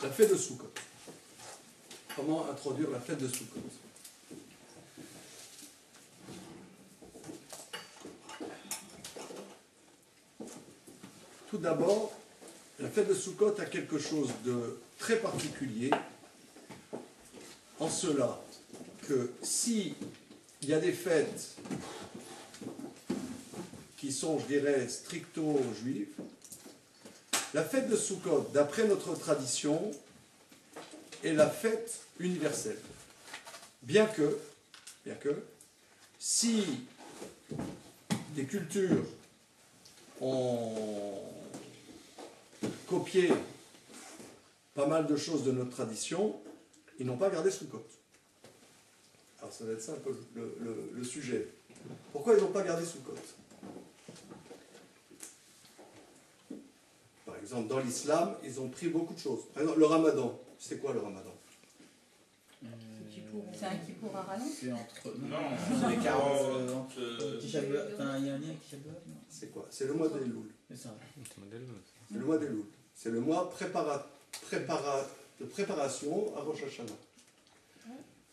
la fête de Sukkot. Comment introduire la fête de Sukkot? Tout d'abord, la fête de Sukkot a quelque chose de très particulier, en cela que si il y a des fêtes qui sont, je dirais, stricto juives, la fête de Sukkot, d'après notre tradition, est la fête universelle. Bien que, si des cultures ont copié pas mal de choses de notre tradition, ils n'ont pas gardé Sukkot. Alors ça va être ça un peu le sujet. Pourquoi ils n'ont pas gardé Sukkot? Par exemple, dans l'islam, ils ont pris beaucoup de choses. Par exemple, le ramadan. C'est quoi le ramadan? C'est un kippour à rallonge? C'est entre. Non, c'est les 40. Enfin, Il y a un lien avec Tisha B'Av, non? C'est quoi? C'est le mois d'Elul. C'est ça. C'est le mois d'Elul. C'est le mois de préparation à Rosh Hashanah.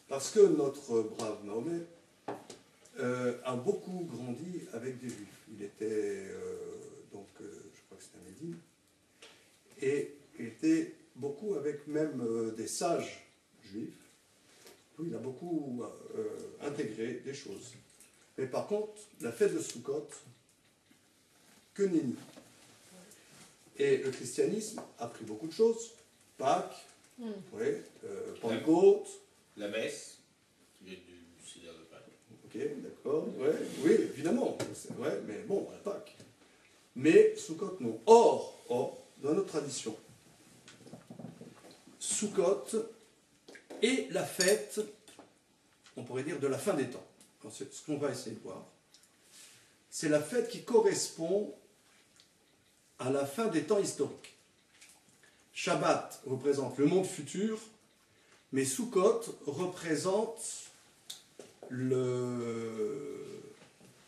Parce que notre brave Mahomet a beaucoup grandi avec des juifs. Il était, je crois que c'était un médine, et il était beaucoup avec même des sages juifs. Il a beaucoup intégré des choses. Mais par contre, la fête de Sukkot, que nenni. Et le christianisme a pris beaucoup de choses. Pâques, Pentecôte. La messe, qui vient du Seigneur de Pâques. Ok, d'accord. Ouais, oui, évidemment. Ouais, mais bon, la Pâques. Mais Sukkot, non. Or, dans notre tradition, Sukkot est la fête, on pourrait dire, de la fin des temps. Ce qu'on va essayer de voir, c'est la fête qui correspond à la fin des temps historiques. Shabbat représente le monde futur, mais Sukkot représente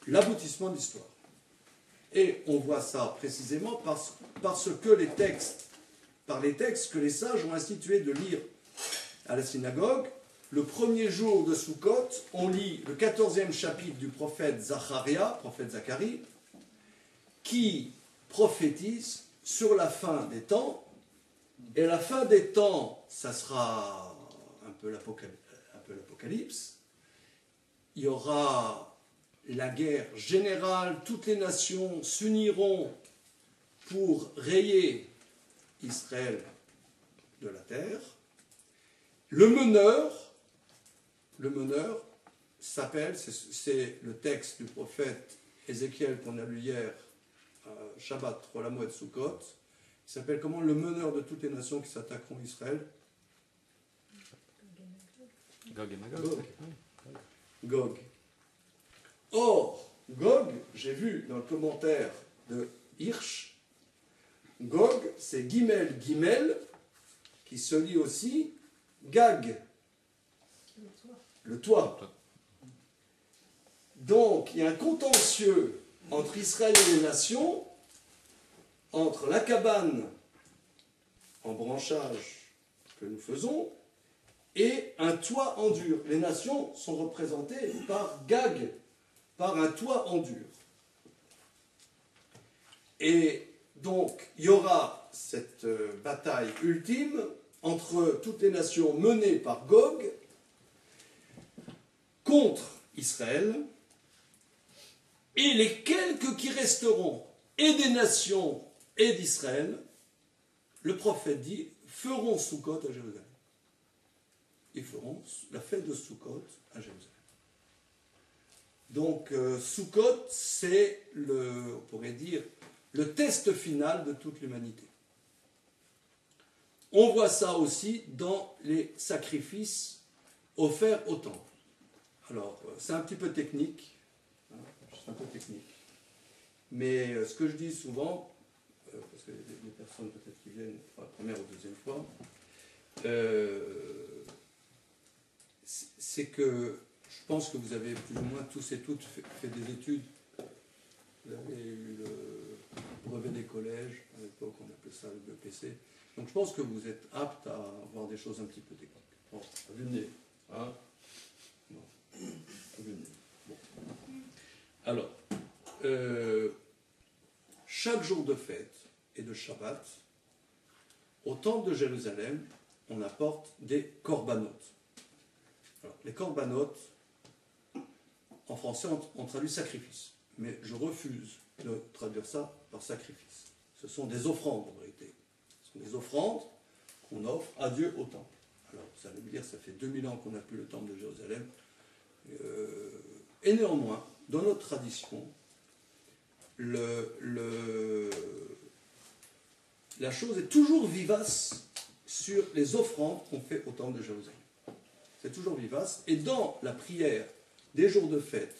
l'aboutissement de l'histoire. Et on voit ça précisément parce que par les textes que les sages ont institué de lire à la synagogue, le premier jour de Sukkot, on lit le 14e chapitre du prophète Zacharie, qui prophétise sur la fin des temps. Et la fin des temps, ça sera un peu l'apocalypse. Il y aura la guerre générale, toutes les nations s'uniront pour rayer Israël de la terre. Le meneur s'appelle, c'est le texte du prophète Ézéchiel qu'on a lu hier, Shabbat, Rosh Hashanah et Sukkot. Il s'appelle comment? Le meneur de toutes les nations qui s'attaqueront à Israël. Gog et Magog. Gog. Or, Gog, j'ai vu dans le commentaire de Hirsch, Gog, c'est Gimel, qui se lit aussi Gag, le toit. Donc, il y a un contentieux entre Israël et les nations, entre la cabane en branchage que nous faisons et un toit en dur. Les nations sont représentées par Gag, par un toit en dur. Et donc, il y aura cette bataille ultime entre toutes les nations menées par Gog contre Israël, et les quelques qui resteront, et des nations et d'Israël, le prophète dit, feront Sukkot à Jérusalem. Ils feront la fête de Sukkot à Jérusalem. Donc, Sukkot, c'est, on pourrait dire, le test final de toute l'humanité. On voit ça aussi dans les sacrifices offerts au temple. Alors, c'est un petit peu technique, mais ce que je dis souvent, parce que les personnes peut-être qui viennent pour la première ou deuxième fois, c'est que je pense que vous avez plus ou moins tous et toutes fait des études. Vous avez eu le brevet d'école collège, à l'époque on appelait ça le BPC. Donc je pense que vous êtes apte à voir des choses un petit peu techniques. Bon, à vue de nez. Hein? Non. À vue de nez. Bon. Alors, chaque jour de fête et de Shabbat, au temple de Jérusalem, on apporte des corbanotes. Alors, les corbanotes, en français, on traduit sacrifice. Mais je refuse de traduire ça par sacrifice. Ce sont des offrandes, en vérité. Ce sont des offrandes qu'on offre à Dieu au temple. Alors, vous allez me dire, ça fait 2000 ans qu'on n'a plus le temple de Jérusalem. Et néanmoins, dans notre tradition, la chose est toujours vivace sur les offrandes qu'on fait au temple de Jérusalem. C'est toujours vivace. Et dans la prière des jours de fête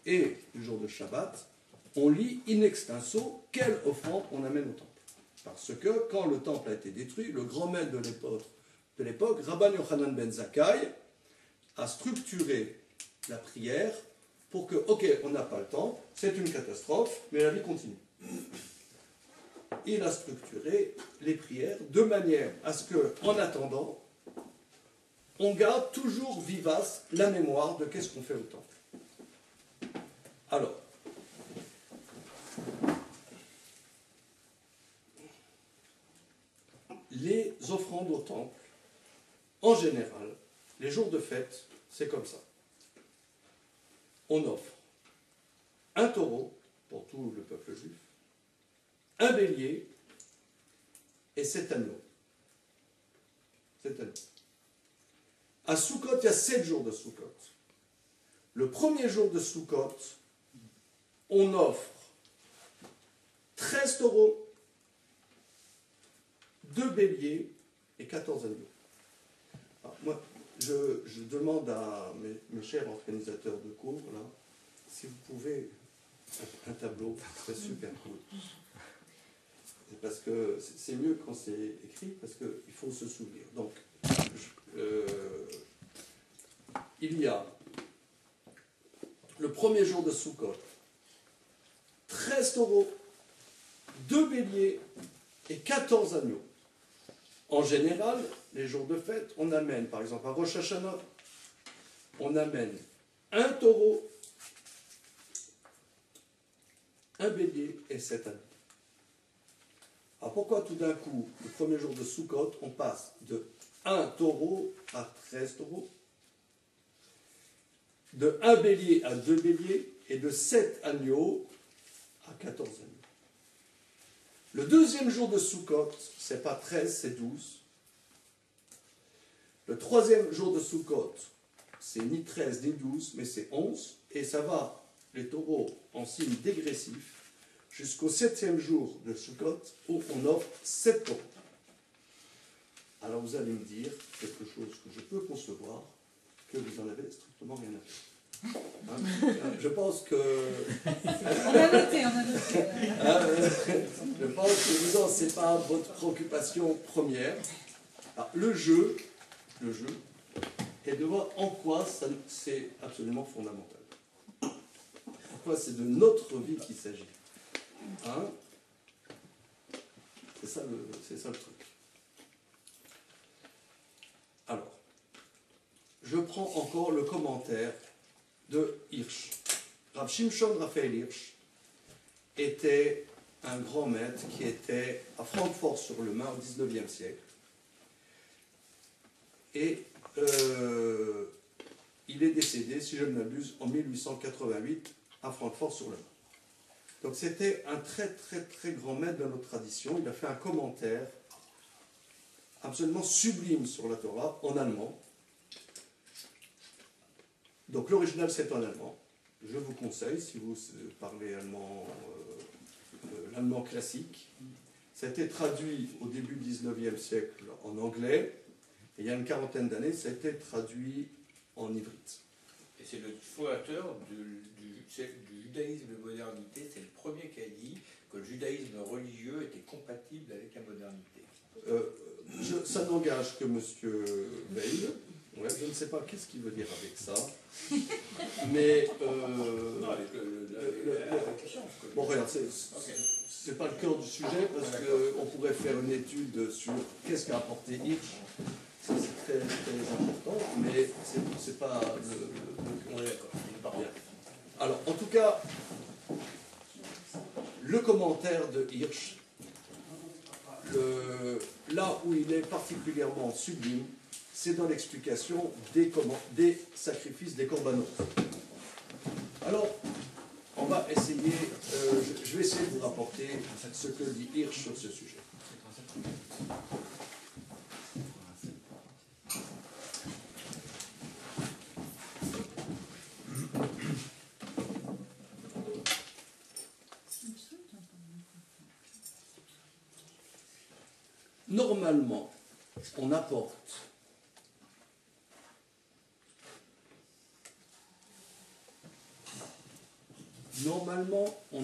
et du jour de Shabbat, on lit in extenso quelle offrande on amène au temple. Parce que quand le temple a été détruit, le grand maître de l'époque, Rabban Yochanan ben Zakkai, a structuré la prière pour que, ok, on n'a pas le temps, c'est une catastrophe, mais la vie continue. Il a structuré les prières de manière à ce que, en attendant, on garde toujours vivace la mémoire de qu'est-ce qu'on fait au temple. Alors, les offrandes au temple, en général, les jours de fête, c'est comme ça. On offre un taureau pour tout le peuple juif, un bélier et 7 agneaux. 7 agneaux. À Sukkot, il y a 7 jours de Sukkot. Le premier jour de Sukkot, on offre 13 taureaux, 2 béliers et 14 agneaux. Alors, moi, je demande à mes chers organisateurs de cours, là, si vous pouvez, un tableau, c'est super cool. Parce que c'est mieux quand c'est écrit, parce qu'il faut se souvenir. Donc, il y a le premier jour de Sukkot, 13 taureaux, 2 béliers et 14 agneaux. En général, les jours de fête, on amène, par exemple, à Rosh Hashanah, on amène un taureau, un bélier et 7 agneaux. Alors pourquoi tout d'un coup, le premier jour de Sukkot, on passe de 1 taureau à 13 taureaux, de 1 bélier à 2 béliers et de 7 agneaux à 14 agneaux. Le deuxième jour de Sukkot, c'est pas 13, c'est 12. Le troisième jour de Sukkot, c'est ni 13 ni 12, mais c'est 11. Et ça va, les taureaux, en signe dégressif, jusqu'au 7e jour de Sukkot, où on offre 7 taureaux. Alors vous allez me dire quelque chose que je peux concevoir, que vous en avez strictement rien à faire. Hein? Je pense que... On a noté. Je pense que ce n'est pas votre préoccupation première. Alors, le jeu est de voir en quoi c'est absolument fondamental. En quoi c'est de notre vie qu'il s'agit. Hein? C'est ça le truc. Alors, je prends encore le commentaire de Hirsch. Rav Shimshon Raphaël Hirsch était un grand maître qui était à Francfort-sur-le-Main au XIXe siècle. Et il est décédé, si je ne m'abuse, en 1888 à Francfort-sur-le-Main. Donc c'était un très très très grand maître de notre tradition. Il a fait un commentaire absolument sublime sur la Torah en allemand. Donc l'original c'est en allemand. Je vous conseille, si vous parlez allemand, l'allemand classique. Ça a été traduit au début du XIXe siècle en anglais. Et il y a une quarantaine d'années, ça a été traduit en ivrite. Et c'est le fondateur du judaïsme de modernité, c'est le premier qui a dit que le judaïsme religieux était compatible avec la modernité. Ça n'engage que M. Veil. Ouais, je ne sais pas qu'est-ce qu'il veut dire avec ça. Mais... non, avec la question. Bon, regarde, c'est pas le cœur du sujet parce qu'on pourrait faire une étude sur qu'est-ce qu'a apporté Hirsch. Ça, c'est très, très important, mais c'est pas le. On est d'accord. Bien. Alors, en tout cas, le commentaire de Hirsch, là où il est particulièrement sublime, c'est dans l'explication des sacrifices des corbanotes. Alors, on va essayer, je vais essayer de vous rapporter ce que dit Hirsch sur ce sujet. Normalement, on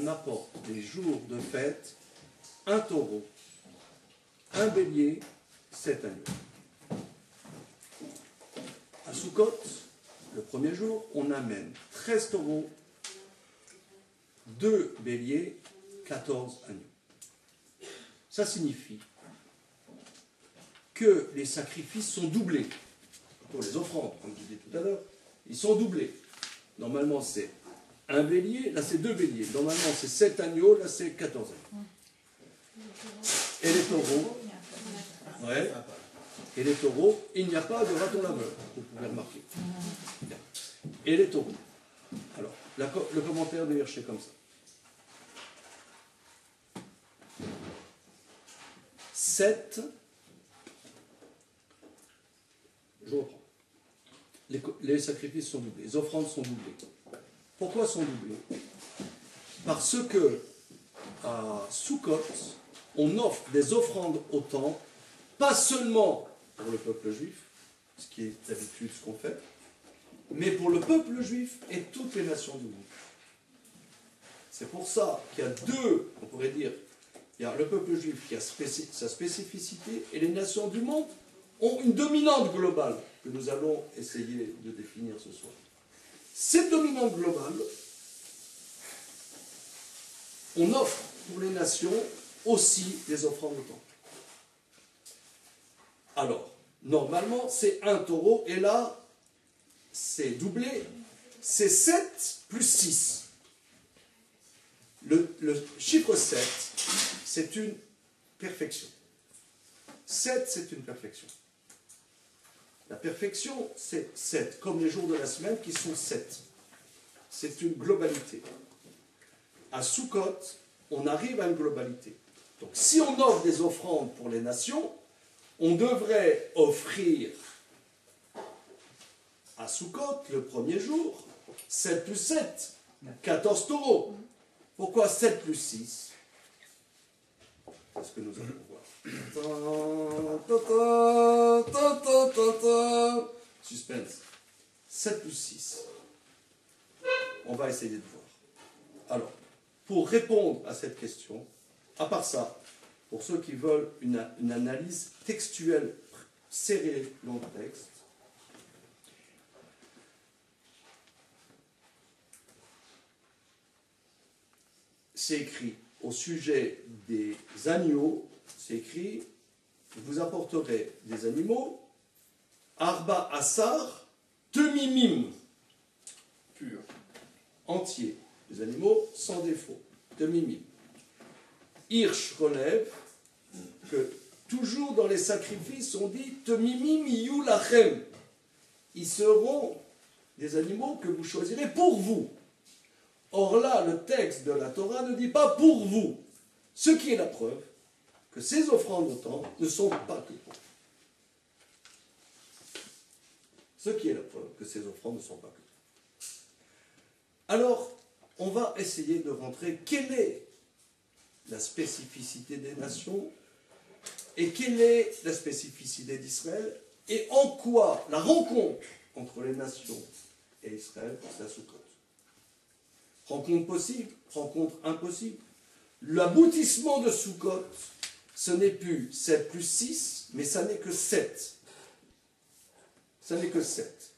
apporte les jours de fête un taureau, un bélier, 7 agneaux. À Sukkot, le premier jour, on amène 13 taureaux, 2 béliers, 14 agneaux. Ça signifie que les sacrifices sont doublés. Pour les offrandes, comme je disais tout à l'heure, ils sont doublés. Normalement, c'est un bélier, là c'est 2 béliers. Normalement, c'est 7 agneaux, là c'est 14 agneaux. Et les taureaux, ouais, et les taureaux, il n'y a pas de raton laveur, vous pouvez remarquer. Et les taureaux. Alors, le commentaire de Hirsch est comme ça. 7, je reprends. Les sacrifices sont doublés, les offrandes sont doublées. Pourquoi sont doublées? Parce que à Sukkot, on offre des offrandes au temple, pas seulement pour le peuple juif, ce qui est d'habitude ce qu'on fait, mais pour le peuple juif et toutes les nations du monde. C'est pour ça qu'il y a deux, on pourrait dire, il y a le peuple juif qui a sa spécificité et les nations du monde ont une dominante globale que nous allons essayer de définir ce soir. Cette dominante globale, on offre pour les nations aussi des offrandes au temple. Alors, normalement, c'est un taureau, et là, c'est doublé, c'est 7 plus 6. Le chiffre 7, c'est une perfection. 7, c'est une perfection. La perfection, c'est 7, comme les jours de la semaine qui sont 7. C'est une globalité. À Sukkot, on arrive à une globalité. Donc, si on offre des offrandes pour les nations, on devrait offrir à Sukkot, le premier jour, 7 plus 7, 14 taureaux. Pourquoi 7 plus 6? C'est ce que nous allons voir. Suspense. 7 plus 6. On va essayer de voir. Alors, pour répondre à cette question, à part ça, pour ceux qui veulent une analyse textuelle serrée dans le texte, c'est écrit au sujet des agneaux, c'est écrit, vous apporterez des animaux, arba assar, temimim, pur, entier, des animaux sans défaut, temimim. Hirsch relève que toujours dans les sacrifices, on dit temimim iyu lachem. Ils seront des animaux que vous choisirez pour vous. Or là, le texte de la Torah ne dit pas pour vous. Ce qui est la preuve que ces offrandes au temple ne sont pas que pour vous. Ce qui est la preuve que ces offrandes ne sont pas que pour vous. Alors, on va essayer de rentrer quelle est la spécificité des nations et quelle est la spécificité d'Israël et en quoi la rencontre entre les nations et Israël, c'est la Sukkot. Rencontre possible, rencontre impossible. L'aboutissement de Sukkot, ce n'est plus 7 plus 6, mais ça n'est que 7. Ça n'est que 7.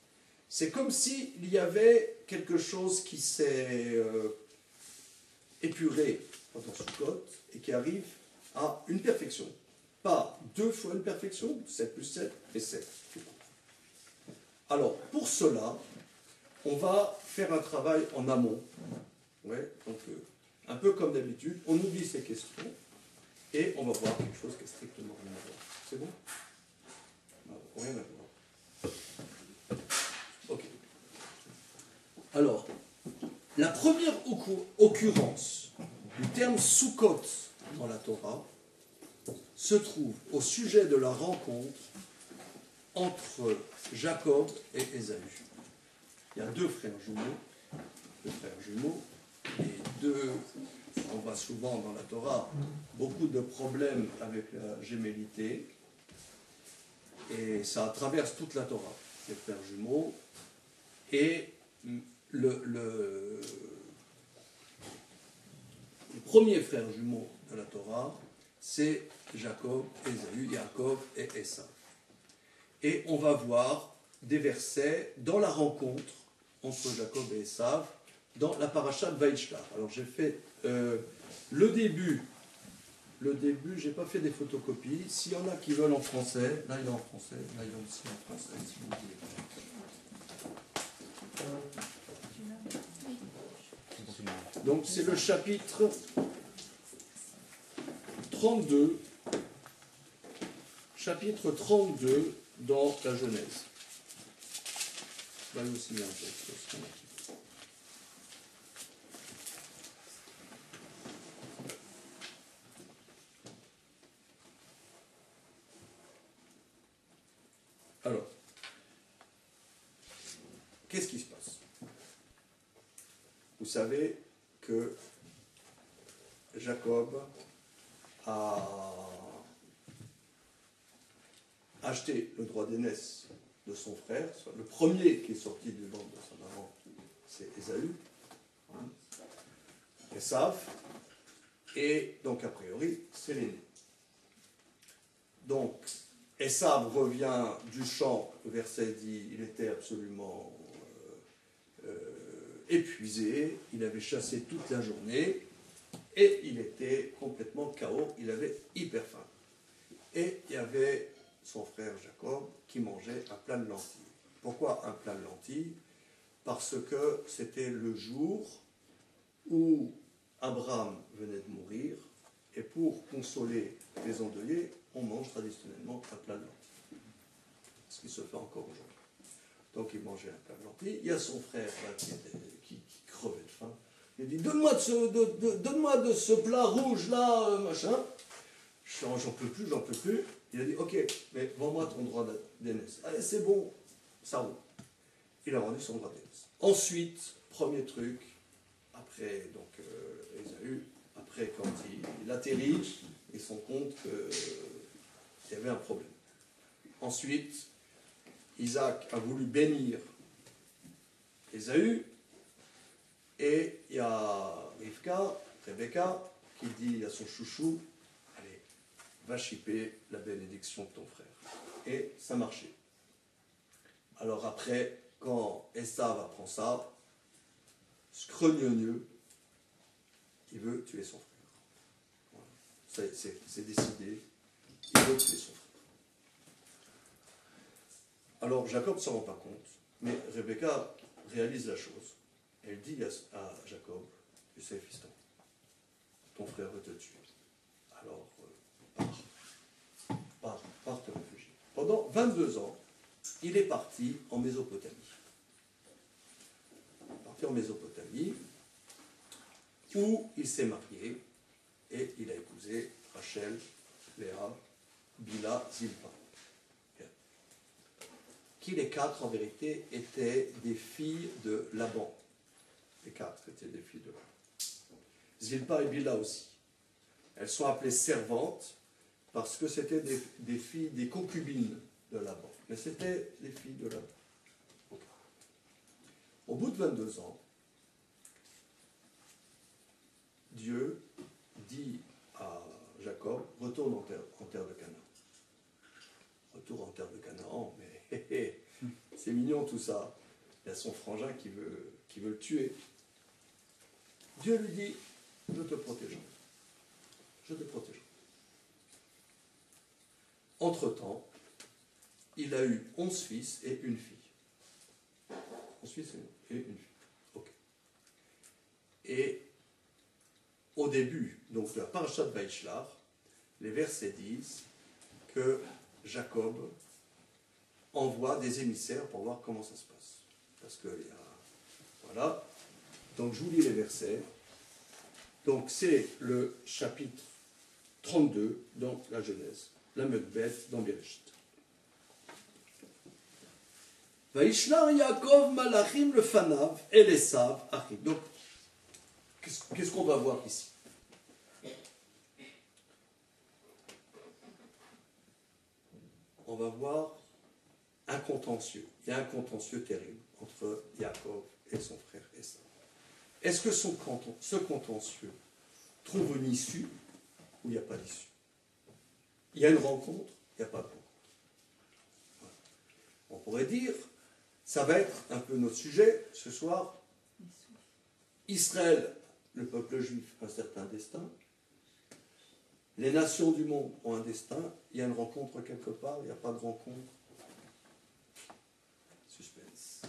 C'est comme s'il y avait quelque chose qui s'est épuré, pendant Sukkot, et qui arrive à une perfection. Pas 2 fois une perfection, 7 plus 7, mais 7. Alors, pour cela, on va faire un travail en amont. Ouais, donc, un peu comme d'habitude, on oublie ces questions, et on va voir quelque chose qui est strictement rien à voir. C'est bon? Non, rien à voir. Ok. Alors, la première occurrence du terme Sukkot dans la Torah se trouve au sujet de la rencontre entre Jacob et Ésaü. Il y a 2 frères jumeaux, et on voit souvent dans la Torah beaucoup de problèmes avec la gémellité, et ça traverse toute la Torah, les frères jumeaux, et le premier frère jumeau de la Torah, c'est Jacob, Ésaü, Jacob et Esav. Et on va voir des versets dans la rencontre entre Jacob et Esav, dans la paracha de Vaïshlar. Alors j'ai fait le début, j'ai pas fait des photocopies. S'il y en a qui veulent en français, là il est en français, là il est aussi en français, si vous voulez. Donc c'est le chapitre 32, dans la Genèse. Là aussi il y a un texte. Alors, qu'est-ce qui se passe? Vous savez que Jacob a acheté le droit d'aînesse de son frère. Le premier qui est sorti du ventre de sa maman, c'est Ésaü, Esav, et donc a priori, c'est l'aîné. Donc, Esav revient du champ, le verset dit, il était absolument épuisé, il avait chassé toute la journée, et il était complètement KO, il avait hyper faim. Et il y avait son frère Jacob qui mangeait un plat de lentilles. Pourquoi un plat de lentilles? Parce que c'était le jour où Abraham venait de mourir, et pour consoler les endeuillés, on mange traditionnellement un plat de lentilles. Ce qui se fait encore aujourd'hui. Donc il mangeait un plat de lentilles. Il y a son frère là, qui crevait de faim. Il dit, donne-moi de ce plat rouge là, machin. J'en peux plus. Il a dit, ok, mais vends-moi ton droit d'aînesse. Allez, c'est bon, ça roule. Il a rendu son droit d'aînesse. Ensuite, premier truc, après donc Ésaü, après quand il atterrit, il se rend compte qu'il y avait un problème. Ensuite, Isaac a voulu bénir Ésaü, et il y a Rebecca, qui dit à son chouchou, allez, va chipper la bénédiction de ton frère. Et ça marchait. Alors après, quand Esav apprend ça, scrogneux, il veut tuer son frère. Voilà. C'est décidé, il veut tuer son frère. Alors Jacob ne s'en rend pas compte, mais Rebecca réalise la chose. Elle dit à Jacob, tu sais, fiston, ton frère veut te tuer. Alors, pars te réfugier. Pendant 22 ans, il est parti en Mésopotamie. Où il s'est marié, et il a épousé Rachel, Léa, Bila, Zilpa. Qui les 4, en vérité, étaient des filles de Laban. Les 4 étaient des filles de Laban. Zilpa et Bila aussi. Elles sont appelées servantes parce que c'était des filles, des concubines de Laban. Mais c'était des filles de Laban. Okay. Au bout de 22 ans, Dieu dit à Jacob, retourne en terre de Canaan. Retour en terre de Canaan, mais c'est mignon tout ça. Il y a son frangin qui veut le tuer. Dieu lui dit, je te protégerai. Je te protégerai. Entre-temps, il a eu 11 fils et une fille. 11 fils et une fille. Ok. Et au début, donc de la parasha de Vaïshlach, les versets disent que Jacob envoie des émissaires pour voir comment ça se passe. Parce que, voilà. Donc, je vous lis les versets. Donc, c'est le chapitre 32 dans la Genèse, la Mekbeth dans Bereshit. Vaïshlar Yaakov Malachim le Fanav et les Sav Achim. Donc, qu'est-ce qu'on va voir ici? On va voir un contentieux. Il y a un contentieux terrible entre Yaakov et son frère Esav. Est-ce que ce contentieux trouve une issue ou il n'y a pas d'issue? Il y a une rencontre, il n'y a pas de rencontre. Voilà. On pourrait dire, ça va être un peu notre sujet ce soir. Israël, le peuple juif, a un certain destin. Les nations du monde ont un destin. Il y a une rencontre quelque part, il n'y a pas de rencontre. Suspense.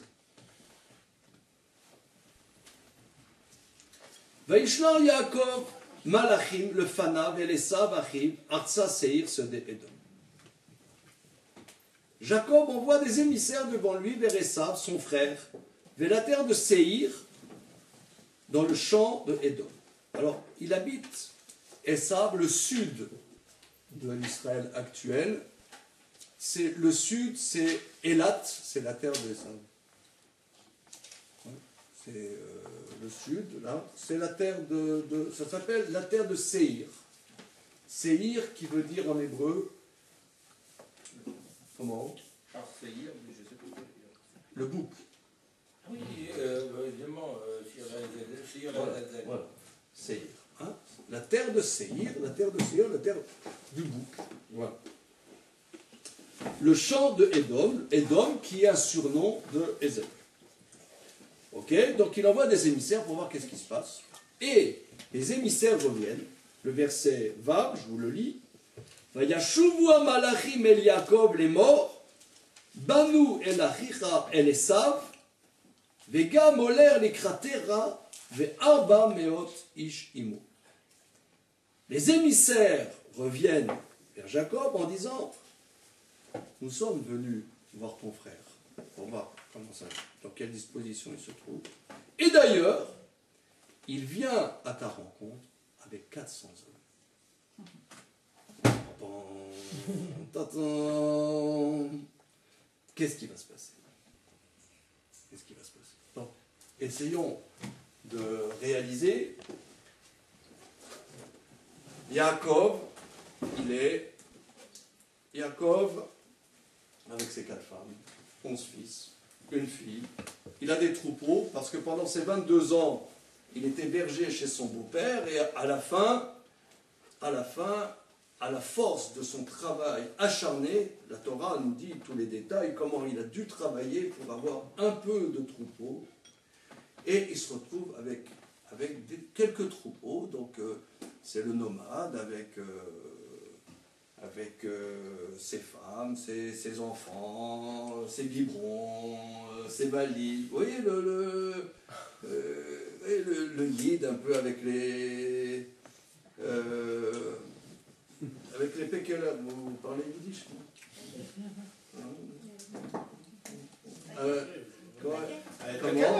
Vaishlar Yaakov, Malachim, le Fanav et les Sav Achim, Artsa Seir, ceux d'Édom. Jacob envoie des émissaires devant lui vers Esav, son frère, vers la terre de Seir, dans le champ de Édom. Alors, il habite Esav, le sud de l'Israël actuel. C'est le sud, c'est Élat, c'est la terre de Esav. C'est le sud, là. C'est la terre ça s'appelle la terre de Seir. Seir qui veut dire en hébreu, comment? Alors, Seir, mais je sais pas quoi dire. Le bouc. Oui, évidemment, Seir la Voilà, Seir. Hein? La terre de Seir, la terre du bouc. Voilà. Le champ de Édom, Édom qui est un surnom de Ézéchiel. Ok, donc il envoie des émissaires pour voir qu'est-ce qui se passe. Et les émissaires reviennent. Le verset Vav, je vous le lis. Vayashuvu malachim el Yaakov les morts, banu el achicha el Esav, vegam oler likratera ve'arba meot ish imo. Les émissaires reviennent vers Jacob en disant: nous sommes venus voir ton frère pour voir comment ça, dans quelle disposition il se trouve. Et d'ailleurs, il vient à ta rencontre avec 400 hommes. Qu'est-ce qui va se passer? Qu'est-ce qui va se passer? Donc, essayons de réaliser. Yaakov, Yaakov avec ses 4 femmes, 11 fils, une fille. Il a des troupeaux parce que pendant ses 22 ans, il était berger chez son beau-père et à la force de son travail acharné, la Torah nous dit tous les détails, comment il a dû travailler pour avoir un peu de troupeaux. Et il se retrouve avec quelques troupeaux, donc c'est le nomade avec ses femmes, ses enfants, ses biberons, ses valises. Vous voyez le guide un peu avec les pékeleurs. Vous parlez yiddish? Comment?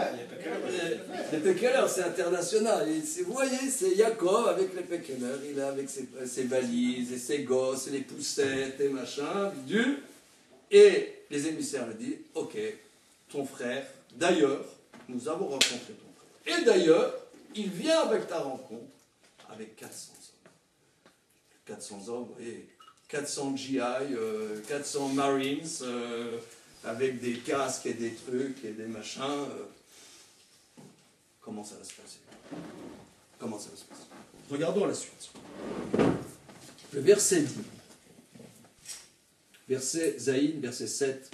Les pékeleurs, c'est international. Vous voyez, c'est Yaakov avec les pékeleurs. Il est avec ses valises et ses gosses et les poussettes et machin, bidule. Et les émissaires lui disent: ok, ton frère, d'ailleurs, nous avons rencontré ton frère. Et d'ailleurs, il vient avec ta rencontre avec 400 hommes. 400 hommes, vous voyez, 400 GI, 400 Marines, avec des casques et des trucs et des machins. Comment ça va se passer? Comment ça va se passer? Regardons la suite. Le verset dit, verset Zaïn, verset 7.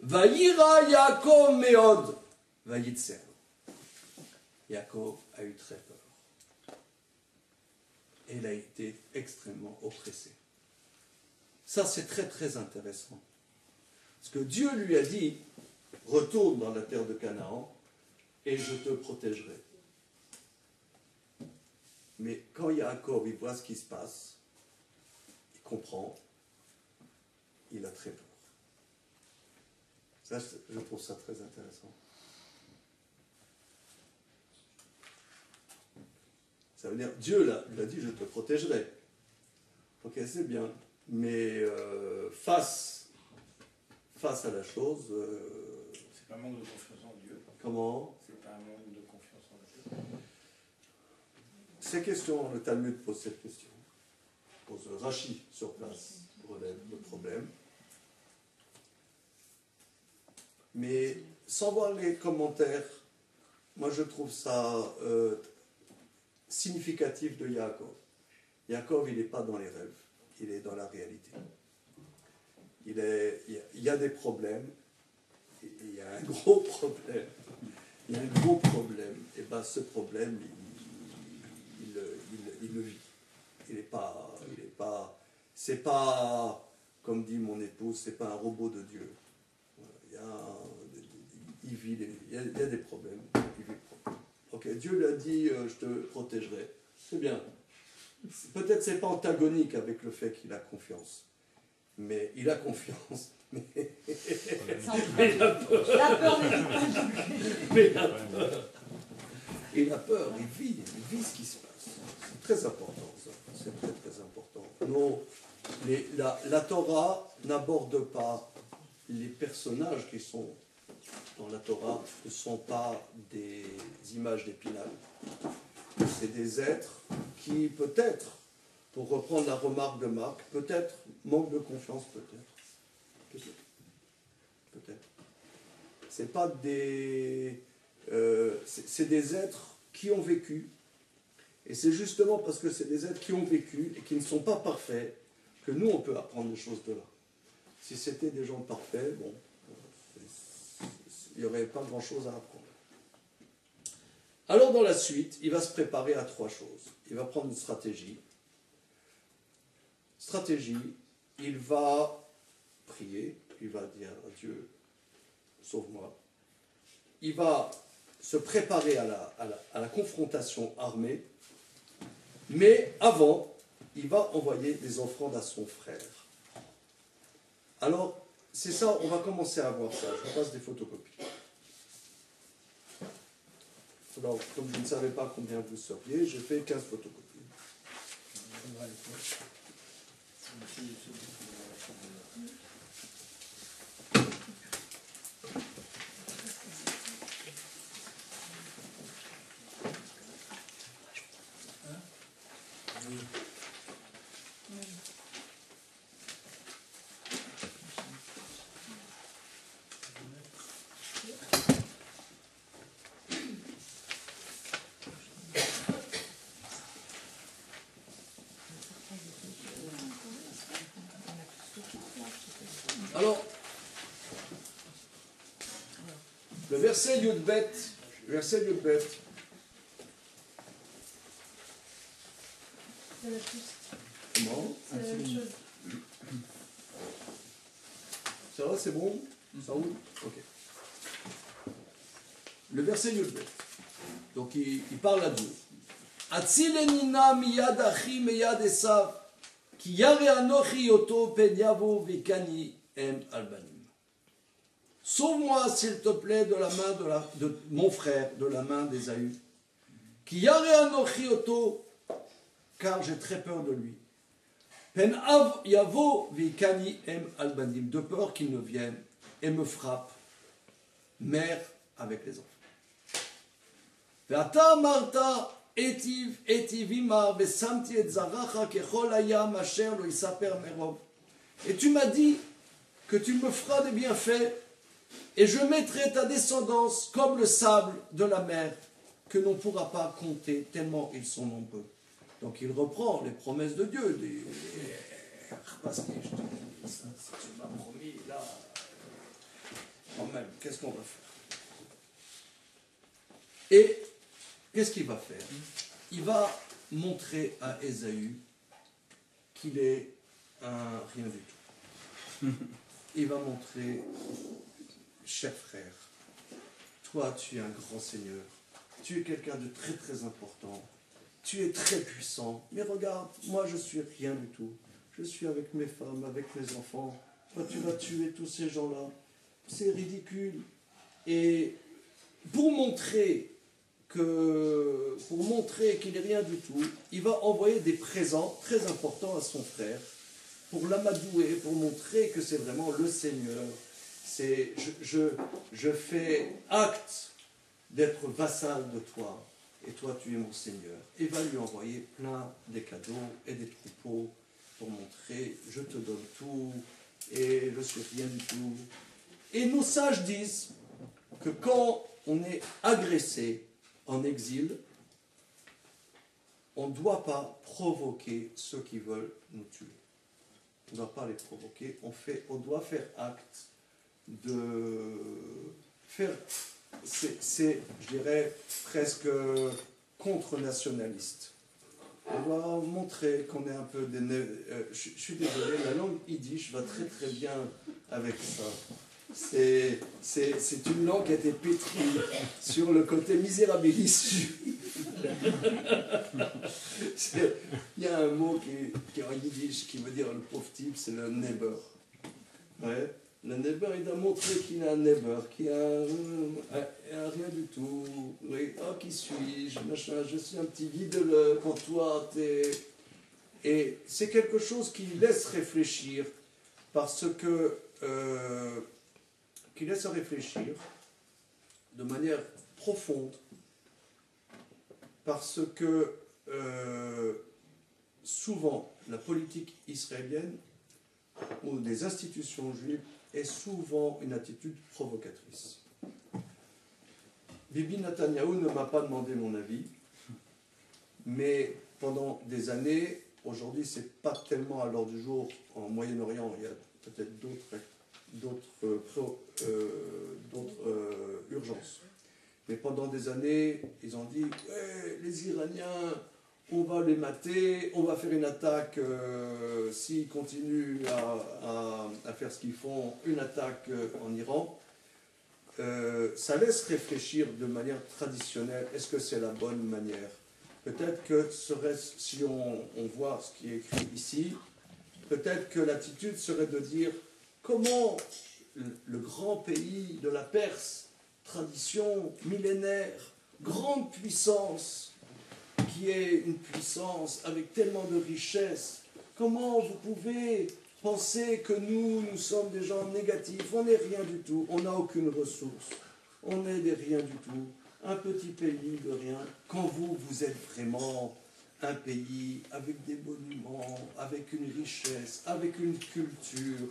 Vayira Yaakov meod, vayitser. Yaakov a eu très peur. et il a été extrêmement oppressé. Ça, c'est très très intéressant. Parce que Dieu lui a dit, retourne dans la terre de Canaan et je te protégerai. Mais quand Yaakov il voit ce qui se passe, il comprend, il a très peur. Ça, je trouve ça très intéressant. Ça veut dire, Dieu lui a dit, je te protégerai. Ok, c'est bien. Mais face à la chose... c'est pas un manque de confiance en Dieu. Comment? C'est pas un manque de confiance en Dieu. Ces questions, le Talmud pose cette question. Pose Rachi sur place, relève le problème. Mais sans voir les commentaires, moi je trouve ça significatif de Yaakov. Yaakov, il n'est pas dans les rêves, il est dans la réalité. Il y a des problèmes, il y a un gros problème. Il y a un gros problème. Et bien ce problème, il le vit. C'est pas, comme dit mon épouse, c'est pas un robot de Dieu. Il y a des problèmes. Il vit le problème. Ok, Dieu lui a dit, je te protégerai. C'est bien. Peut-être c'est pas antagonique avec le fait qu'il a confiance. Mais il a confiance. Mais il a peur. La peur n'existe pas. Mais il a peur. Il a peur, il vit ce qui se passe. C'est très important, ça. C'est très, très important. Non, la Torah n'aborde pas les personnages qui sont dans la Torah, ne sont pas des images d'Épinal. C'est des êtres qui, peut-être, pour reprendre la remarque de Marc, peut-être manquent de confiance, peut-être. Peut-être. C'est pas des... c'est des êtres qui ont vécu. Et c'est justement parce que c'est des êtres qui ont vécu et qui ne sont pas parfaits que nous, on peut apprendre des choses de là. Si c'était des gens parfaits, bon, il n'y aurait pas grand-chose à apprendre. Alors, dans la suite, il va se préparer à trois choses. Il va prendre une stratégie. Il va prier, il va dire à Dieu, sauve-moi. Il va se préparer à la confrontation armée, mais avant, il va envoyer des offrandes à son frère. Alors, c'est ça, on va commencer à voir ça. Je passe des photocopies. Alors, comme je ne savais pas combien vous seriez, j'ai fait 15 photocopies. Alors, le verset Yud-Bet, C'est la plus. comment? C'est la même chose. Ça va, c'est bon? Ça roule? Ok. Le verset Yud-Bet. Donc, il parle à Dieu. Atzilenina miyad achi miyad esav, ki yare anochi yoto pen yavo vikani em albanim. Sauve-moi, s'il te plaît, de la main de mon frère, de la main d'Ésaü. Ki yare anochi yoto, car j'ai très peur de lui. Pen av yavo vikani em albanim, de peur qu'il ne vienne et me frappe, mère avec les enfants. Ve'ata marta etiv etivimar vesamti et zaracha kechol hayam asher lo yisaper merov. Et tu m'as dit que tu me feras des bienfaits et je mettrai ta descendance comme le sable de la mer que l'on ne pourra pas compter tellement ils sont nombreux. Donc il reprend les promesses de Dieu. Parce que je te dis, ça, si tu m'as promis, là, quand même, qu'est-ce qu'on va faire? Et qu'est-ce qu'il va faire? Il va montrer à Ésaü qu'il est un rien du tout. Il va montrer, cher frère, toi tu es un grand seigneur, tu es quelqu'un de très très important, tu es très puissant, mais regarde, moi je suis rien du tout. Je suis avec mes femmes, avec mes enfants, toi tu vas tuer tous ces gens-là. C'est ridicule. Et pour montrer qu'il n'est rien du tout, il va envoyer des présents très importants à son frère pour l'amadouer, pour montrer que c'est vraiment le Seigneur. Je fais acte d'être vassal de toi, et toi tu es mon Seigneur. Il va lui envoyer plein des cadeaux et des troupeaux pour montrer, je te donne tout, et je suis rien du tout. Et nos sages disent que quand on est agressé en exil, on ne doit pas provoquer ceux qui veulent nous tuer. On ne doit pas les provoquer. On doit faire acte de faire. C'est, je dirais, presque contre-nationaliste. On doit montrer qu'on est un peu des... je suis désolé, la langue yiddish va très très bien avec ça. C'est une langue qui a été pétrie sur le côté misérabiliste. Il y a un mot qui est en yiddish qui veut dire le pauvre type, c'est le neighbor. Ouais. Le neighbor, il doit montrer qu'il a un neighbor, qu'il a rien du tout. Oui, oh, qui suis-je, machin, je suis un petit vide pour toi. Et c'est quelque chose qui laisse réfléchir, parce que qui laisse réfléchir de manière profonde, parce que souvent la politique israélienne ou des institutions juives est souvent une attitude provocatrice. Bibi Netanyahou ne m'a pas demandé mon avis, mais pendant des années, aujourd'hui c'est pas tellement à l'ordre du jour en Moyen-Orient, il y a peut-être d'autres urgences. Mais pendant des années, ils ont dit les Iraniens, on va les mater, on va faire une attaque, s'ils continuent à faire ce qu'ils font, une attaque en Iran. Ça laisse réfléchir de manière traditionnelle, est-ce que c'est la bonne manière? Peut-être que si on voit ce qui est écrit ici, peut-être que l'attitude serait de dire comment le grand pays de la Perse, tradition millénaire, grande puissance, qui est une puissance avec tellement de richesses, comment vous pouvez penser que nous sommes des gens négatifs? On n'est rien du tout, on n'a aucune ressource, on n'est des rien du tout, un petit pays de rien, quand vous êtes vraiment un pays avec des monuments, avec une richesse, avec une culture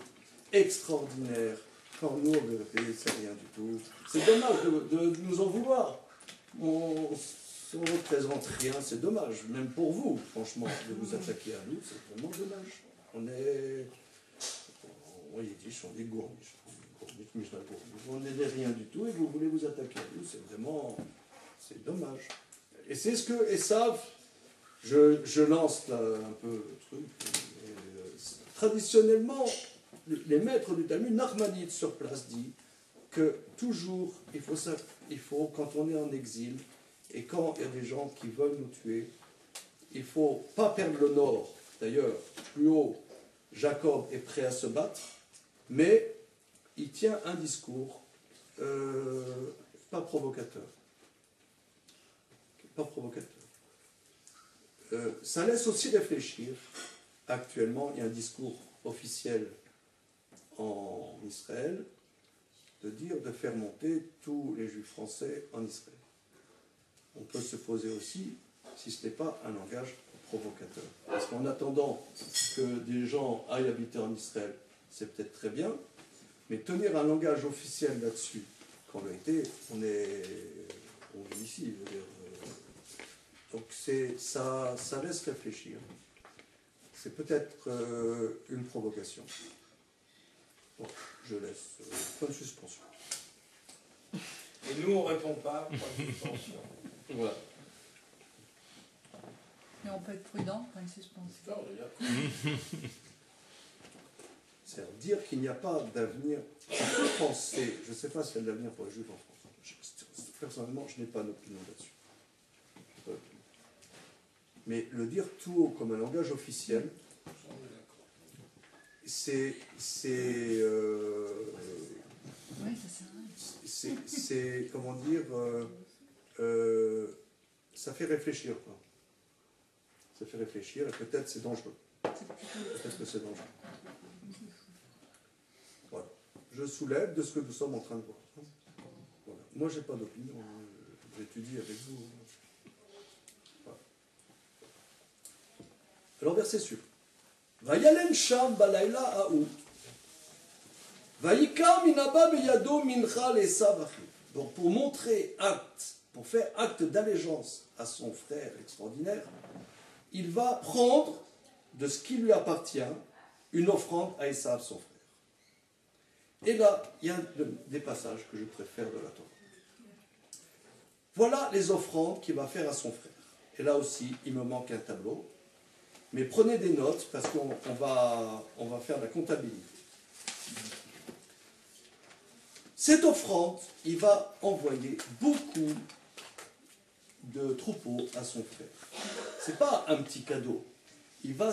extraordinaire, quand nous, en vérité, c'est rien du tout. C'est dommage de nous en vouloir. On ne représente rien, c'est dommage, même pour vous, franchement, de vous attaquer à nous, c'est vraiment dommage. On dit gourmiche. On n'est rien du tout et vous voulez vous attaquer à nous, c'est dommage. Et c'est ce que Esav, je lance là un peu le truc, traditionnellement, les maîtres du Talmud, Nachmanide sur place dit que toujours, il faut, quand on est en exil, et quand il y a des gens qui veulent nous tuer, il ne faut pas perdre le nord. D'ailleurs, plus haut, Jacob est prêt à se battre, mais il tient un discours pas provocateur. Pas provocateur. Ça laisse aussi réfléchir. Actuellement, il y a un discours officiel en Israël de faire monter tous les juifs français en Israël. On peut se poser aussi si ce n'est pas un langage provocateur. Parce qu'en attendant que des gens aillent habiter en Israël, c'est peut-être très bien, mais tenir un langage officiel là-dessus, qu'en vérité, on vit ici. Je veux dire, donc ça laisse réfléchir. C'est peut-être une provocation. Bon, je laisse. Point de suspension. Et nous, on ne répond pas. Point de suspension. Voilà. Et on peut être prudent quand il se suspense. Ça, on est d'accord. C'est-à-dire dire qu'il n'y a pas d'avenir. On peut penser, je ne sais pas s'il y a de l'avenir pour les Juifs en France. Personnellement, je n'ai pas d'opinion là-dessus. J'ai pas d'opinion. Mais le dire tout haut comme un langage officiel, Ça, on est d'accord. c'est Oui, ça sert à rien. c'est comment dire, ça fait réfléchir, quoi. Ça fait réfléchir et peut-être c'est dangereux. Peut-être que c'est dangereux. Voilà. Je soulève de ce que nous sommes en train de voir. Voilà. Moi, j'ai pas d'opinion. J'étudie avec vous. Voilà. Alors, verset sûr. Vayalem sham balayla haou. Vayikam minaba beyado mincha lesav achiv. Donc, pour montrer acte, pour faire acte d'allégeance à son frère extraordinaire, il va prendre de ce qui lui appartient une offrande à Esav, son frère. Et là, il y a des passages que je préfère de la Torah. Voilà les offrandes qu'il va faire à son frère. Et là aussi, il me manque un tableau. Mais prenez des notes parce qu'on va faire la comptabilité. Cette offrande, il va envoyer beaucoup de troupeaux à son frère. Ce n'est pas un petit cadeau. Il va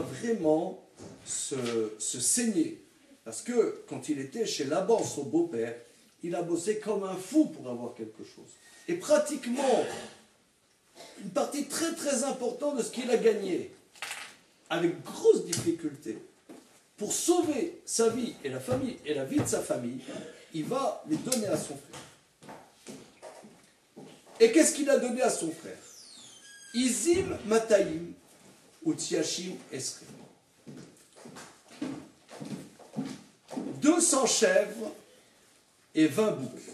vraiment se saigner. Parce que quand il était chez Laban, son beau-père, il a bossé comme un fou pour avoir quelque chose. Et pratiquement, une partie très très importante de ce qu'il a gagné, avec grosse difficulté, pour sauver sa vie et la famille et la vie de sa famille, il va les donner à son frère. Et qu'est-ce qu'il a donné à son frère? Izim Mataim ou Tiashim Esrim. 200 chèvres et 20 boucs.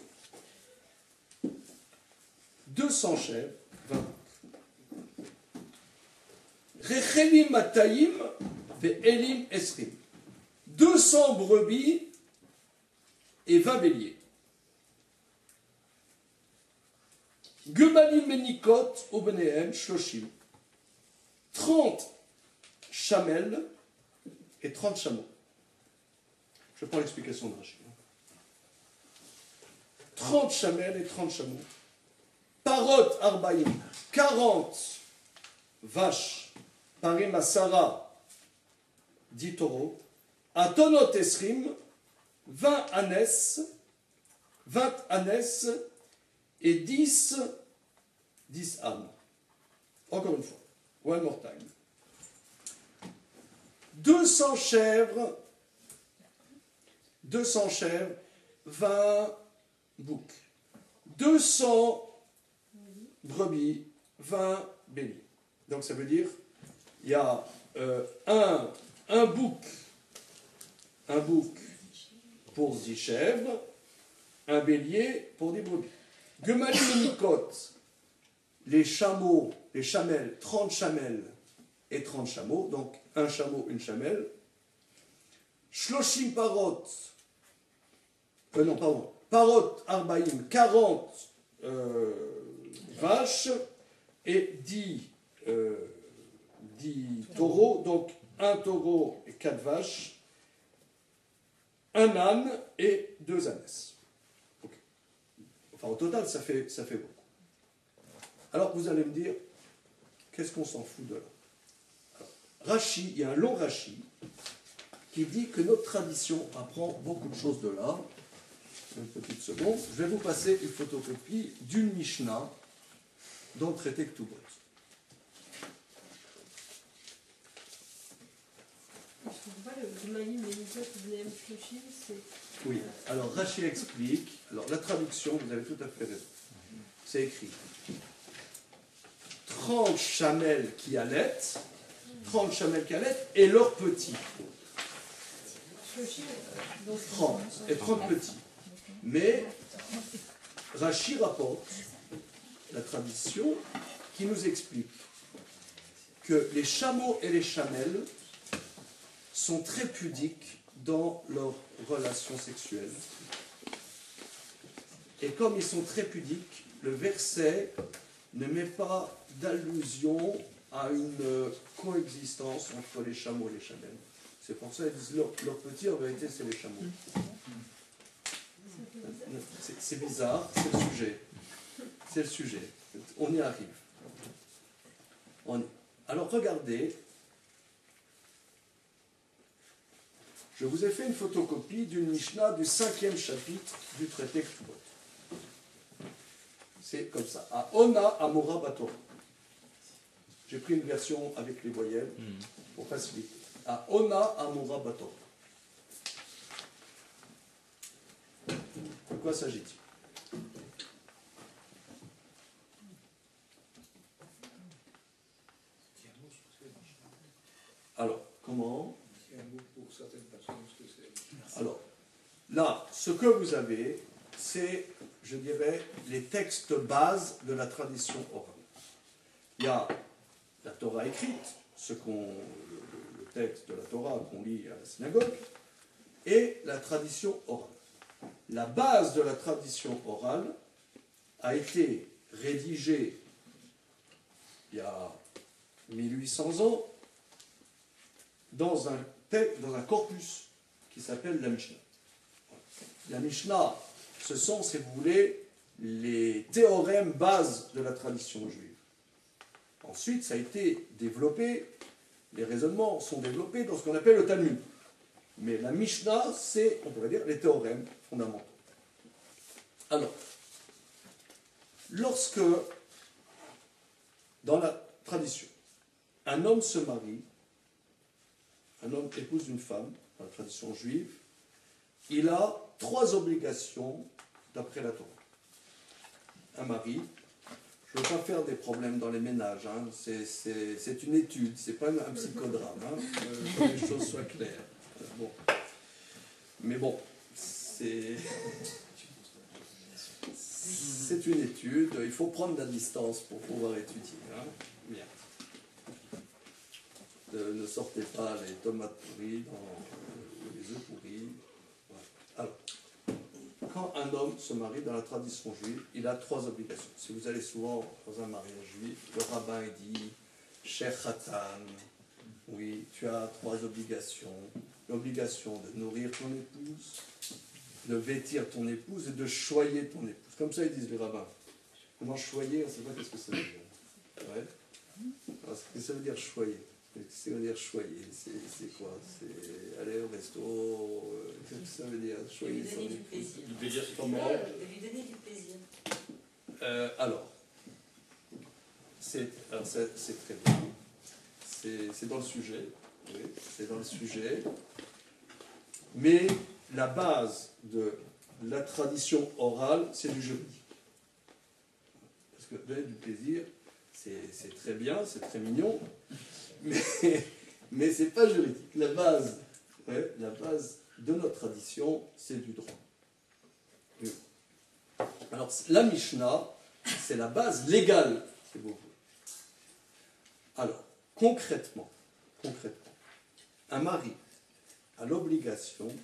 200 chèvres, 20 boucs. Rechelim Mataim ve Elim Esrim. 200 brebis et 20 béliers. Gemalim Menikot Obnehem Shloshim. 30 chamelles et 30 chameaux. Je prends l'explication de Rachid. 30 chamelles et 30 chameaux. Parot Arbaïm, 40 vaches. Parim Asara, 10 taureaux. Atonot Esrim, 20 ânesses et 10 ânes. Encore une fois. One more time. 200 chèvres, 20 boucs. 200 brebis, 20 béliers. Donc ça veut dire, il y a un bouc pour 10 chèvres, un bélier pour 10 brebis. Gemalimikot, les chamelles, 30 chamelles et 30 chameaux, donc un chameau, une chamelle. Shloshim parot, parot arbaïm, 40 vaches et 10 taureaux, donc un taureau et 4 vaches, un âne et 2 ânesses. Okay. Enfin, au total, ça fait beaucoup. Alors, vous allez me dire, qu'est-ce qu'on s'en fout de là? Alors, Rashi, il y a un long Rashi qui dit que notre tradition apprend beaucoup de choses de là. Une petite seconde. Je vais vous passer une photocopie d'une Mishnah dans le traité Ktubot. Je comprends pas, le Gemalim, les Nikot, le DM Shloshim, c'est. Oui, alors Rashi explique, alors la traduction, vous avez tout à fait raison. C'est écrit 30 chamelles qui allaitent, et leurs petits. Shloshim, 30 et 30 petits. Mais Rashi rapporte la tradition qui nous explique que les chameaux et les chamelles sont très pudiques dans leurs relations sexuelles. Et comme ils sont très pudiques, le verset ne met pas d'allusion à une coexistence entre les chameaux et les chamelles. C'est pour ça qu'ils disent leur petit, en vérité, c'est les chameaux. C'est bizarre, c'est le sujet. C'est le sujet. On y arrive. Alors regardez, je vous ai fait une photocopie d'une Mishnah du 5e chapitre du traité Ktubot. C'est comme ça. À Ona Amora Batora. J'ai pris une version avec les voyelles pour faciliter. À Ona Amora Batora. De quoi s'agit-il? Alors, comment? Alors, là, ce que vous avez, c'est, je dirais, les textes bases de la tradition orale. Il y a la Torah écrite, le texte de la Torah qu'on lit à la synagogue, et la tradition orale. La base de la tradition orale a été rédigée il y a 1800 ans dans un corpus qui s'appelle la Mishnah. La Mishnah, ce sont, si vous voulez, les théorèmes bases de la tradition juive. Ensuite, ça a été développé, les raisonnements sont développés dans ce qu'on appelle le Talmud. Mais la Mishnah, c'est, on pourrait dire, les théorèmes fondamentaux. Alors, lorsque, dans la tradition, un homme se marie, un homme épouse une femme, dans la tradition juive, il a 3 obligations d'après la Torah. Un mari, je ne veux pas faire des problèmes dans les ménages, hein, c'est une étude, c'est pas un psychodrame, hein, que les choses soient claires. Bon. Mais bon, c'est une étude, il faut prendre la distance pour pouvoir étudier. Hein. Bien. Ne sortez pas les tomates pourries, les œufs pourris. Voilà. Alors, quand un homme se marie dans la tradition juive, il a 3 obligations. Si vous allez souvent dans un mariage juif, le rabbin dit « Cher Khatan », oui, tu as 3 obligations. L'obligation de nourrir ton épouse, de vêtir ton épouse et de choyer ton épouse. Comme ça, ils disent les rabbins. Comment choyer, on ne sait pas ce que ça veut dire. Ouais. Alors, qu'est-ce que ça veut dire choyer? Qu'est-ce que ça veut dire choyer? C'est quoi? C'est aller au resto? Qu'est-ce que ça veut dire? Choyer son épouse. Du plaisir. Comment? De lui donner du plaisir. Alors, c'est très bien. C'est dans le sujet. Oui, c'est dans le sujet. Mais la base de la tradition orale, c'est du juridique. Parce que donner du plaisir, c'est très bien, c'est très mignon, mais c'est pas juridique. La base de notre tradition, c'est du droit. Oui. Alors, la Mishnah, c'est la base légale, si vous voulez. Alors, concrètement, un mari a l'obligation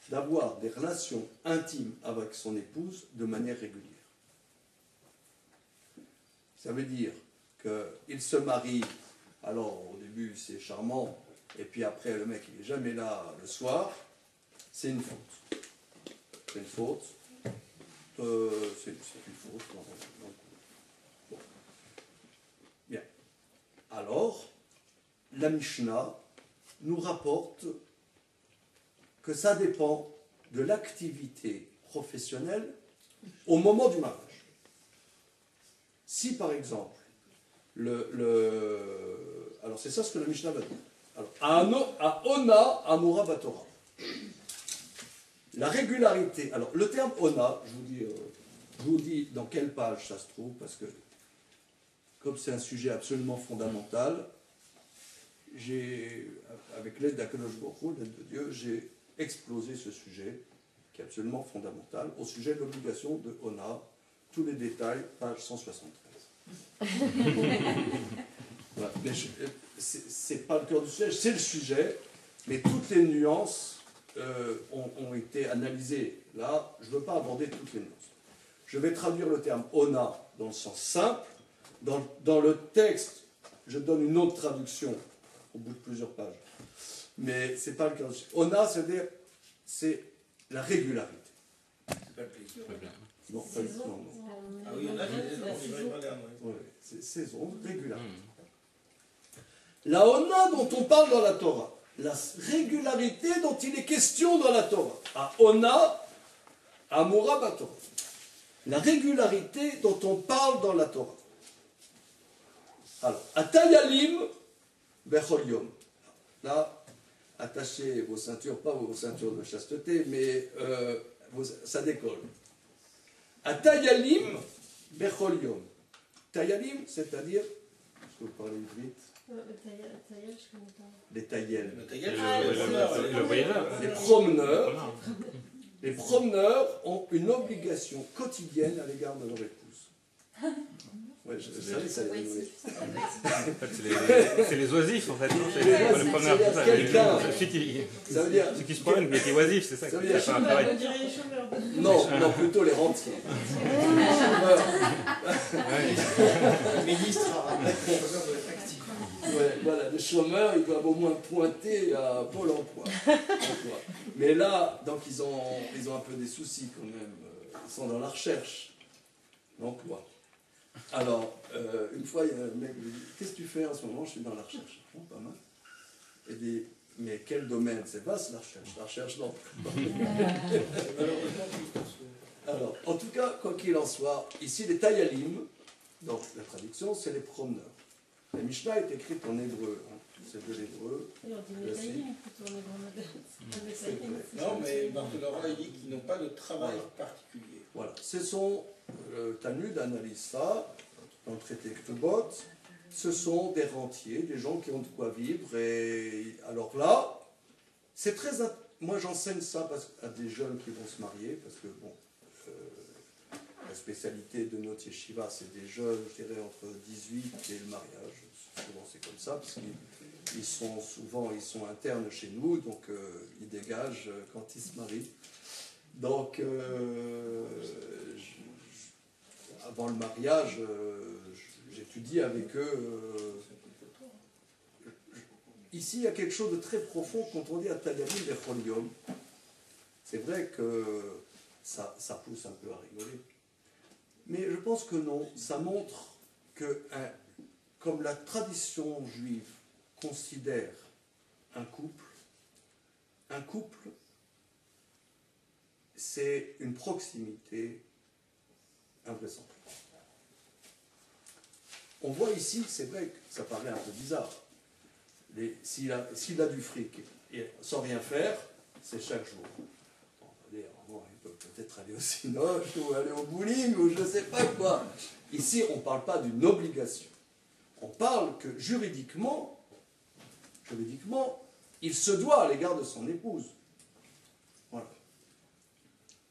d'avoir des relations intimes avec son épouse de manière régulière. Ça veut dire qu'il se marie, alors au début c'est charmant, et puis après le mec il n'est jamais là le soir, c'est une faute. C'est une faute. C'est une faute. Bon. Bien. Alors, la Mishnah nous rapporte que ça dépend de l'activité professionnelle au moment du mariage. Si par exemple, alors c'est ça ce que la Mishnah va dire. Alors, à Ona Amora Batora. La régularité. Alors, le terme Ona, je vous dis dans quelle page ça se trouve, parce que comme c'est un sujet absolument fondamental, avec l'aide d'Akadosh Baruch Hu, l'aide de Dieu, j'ai explosé ce sujet, qui est absolument fondamental, au sujet de l'obligation de Ona, tous les détails, page 173. Voilà. Mais c'est pas le cœur du sujet, c'est le sujet, mais toutes les nuances ont été analysées. Là, je ne veux pas aborder toutes les nuances. Je vais traduire le terme Ona dans le sens simple. Dans le texte je donne une autre traduction au bout de plusieurs pages. Mais ce n'est pas le cas. Ona, c'est-à-dire, c'est la régularité. C'est pas le plaisir. Très bien. Non, pas du tout, non, non. Ah oui, on a des la saisons, saison. Ouais, c'est saison, régularité. Hmm. La Ona dont on parle dans la Torah, la régularité dont il est question dans la Torah, à Ona, Amora Batorah. La régularité dont on parle dans la Torah. Alors, Atayalim Bechol Yom. Là, attachez vos ceintures, pas vos ceintures de chasteté, mais ça décolle. Atayalim Bechol Yom. Tayalim, c'est-à dire, est-ce que vous parlez vite, Taillage, je connais pas. les taïels. Le taillage, Ah, c'est Le voyageur. Les promeneurs, les promeneurs ont une obligation quotidienne à l'égard de leur épouse. Ouais, je savais ça. En fait, c'est les oisifs, en fait. C'est les les promeneurs, oisifs, tout ça. c'est quelqu'un. Ceux ça veut dire, qui se promènent, mais qui est oisif, c'est ça. Ça veut qui dire- fait un On travail. dirait les chômeurs. non, plutôt les rentiers. Ouais. ministre actif. Ouais, voilà, les chômeurs, ils doivent au moins pointer à Pôle emploi. Mais là, donc ils ont un peu des soucis quand même. Ils sont dans la recherche d'emploi. Alors, une fois, il y a un mec qui me dit, qu'est-ce que tu fais en ce moment? Je suis dans la recherche. Bon, pas mal. Il dit, mais quel domaine? C'est vaste la recherche d'emploi. Alors, en tout cas, quoi qu'il en soit, ici les Tayalim, donc la traduction, c'est les promeneurs. La Mishnah est écrite en hébreu, hein. C'est de l'hébreu. Et on dit les taillis plutôt en hébreu moderne. Les taillis. Non, mais Bartolora, il dit qu'ils n'ont pas de travail particulier. Voilà, ce sont, le Talmud analyse ça, dans le traité Ktubot, ce sont des rentiers, des gens qui ont de quoi vivre, et alors là, c'est très... Moi j'enseigne ça à des jeunes qui vont se marier, parce que bon, la spécialité de notre yeshiva, c'est des jeunes, je dirais, entre 18 et le mariage, souvent c'est comme ça, parce qu'ils sont souvent, ils sont internes chez nous, donc ils dégagent quand ils se marient. Donc, avant le mariage, j'étudie avec eux. Ici, il y a quelque chose de très profond quand on dit à Tayalim Bechol Yom. C'est vrai que ça pousse un peu à rigoler. Mais je pense que non. Ça montre que, comme la tradition juive considère un couple, c'est une proximité invraisemblable. On voit ici, c'est vrai que ça paraît un peu bizarre. S'il a du fric et sans rien faire, c'est chaque jour. Bon, on va dire, bon, il peut peut-être aller au cinoche ou aller au bowling ou je ne sais pas quoi. Ici, on ne parle pas d'une obligation. On parle que juridiquement, il se doit à l'égard de son épouse. Voilà.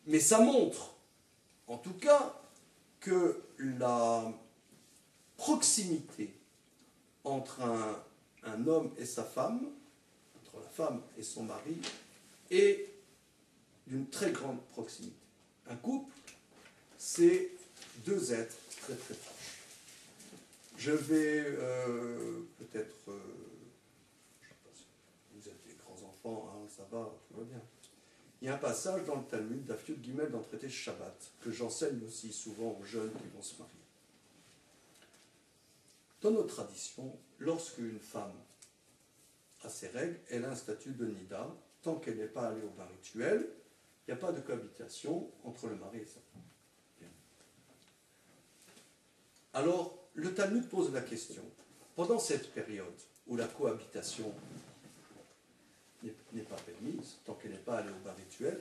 Mais ça montre, en tout cas, que la proximité entre un homme et sa femme, entre la femme et son mari, est d'une très grande proximité. Un couple, c'est deux êtres très très proches. Je vais peut-être, je ne sais pas si vous êtes des grands enfants, hein, ça va, tout va bien. Il y a un passage dans le Talmud, Daf Yud Gimel, dans le traité Shabbat, que j'enseigne aussi souvent aux jeunes qui vont se marier. Dans nos traditions, lorsqu'une femme a ses règles, elle a un statut de nida. Tant qu'elle n'est pas allée au bain rituel, il n'y a pas de cohabitation entre le mari et sa femme. Bien. Alors, le Talmud pose la question, pendant cette période où la cohabitation n'est pas permise, tant qu'elle n'est pas allée au bain rituel,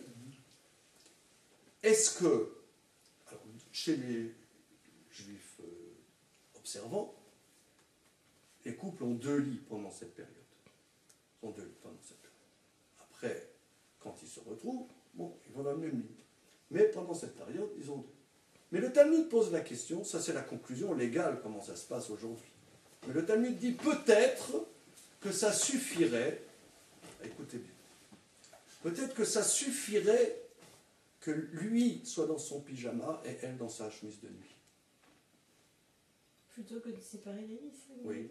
est-ce que, alors, chez les juifs observants, les couples ont deux lits pendant cette période. Ils ont deux lits pendant cette période. Après, quand ils se retrouvent, bon, ils vont dans le même lit. Mais pendant cette période, ils ont deux. Mais le Talmud pose la question, ça c'est la conclusion légale, comment ça se passe aujourd'hui. Mais le Talmud dit peut-être que ça suffirait, écoutez bien, peut-être que ça suffirait que lui soit dans son pyjama et elle dans sa chemise de nuit. Plutôt que de séparer les lits, c'est Oui.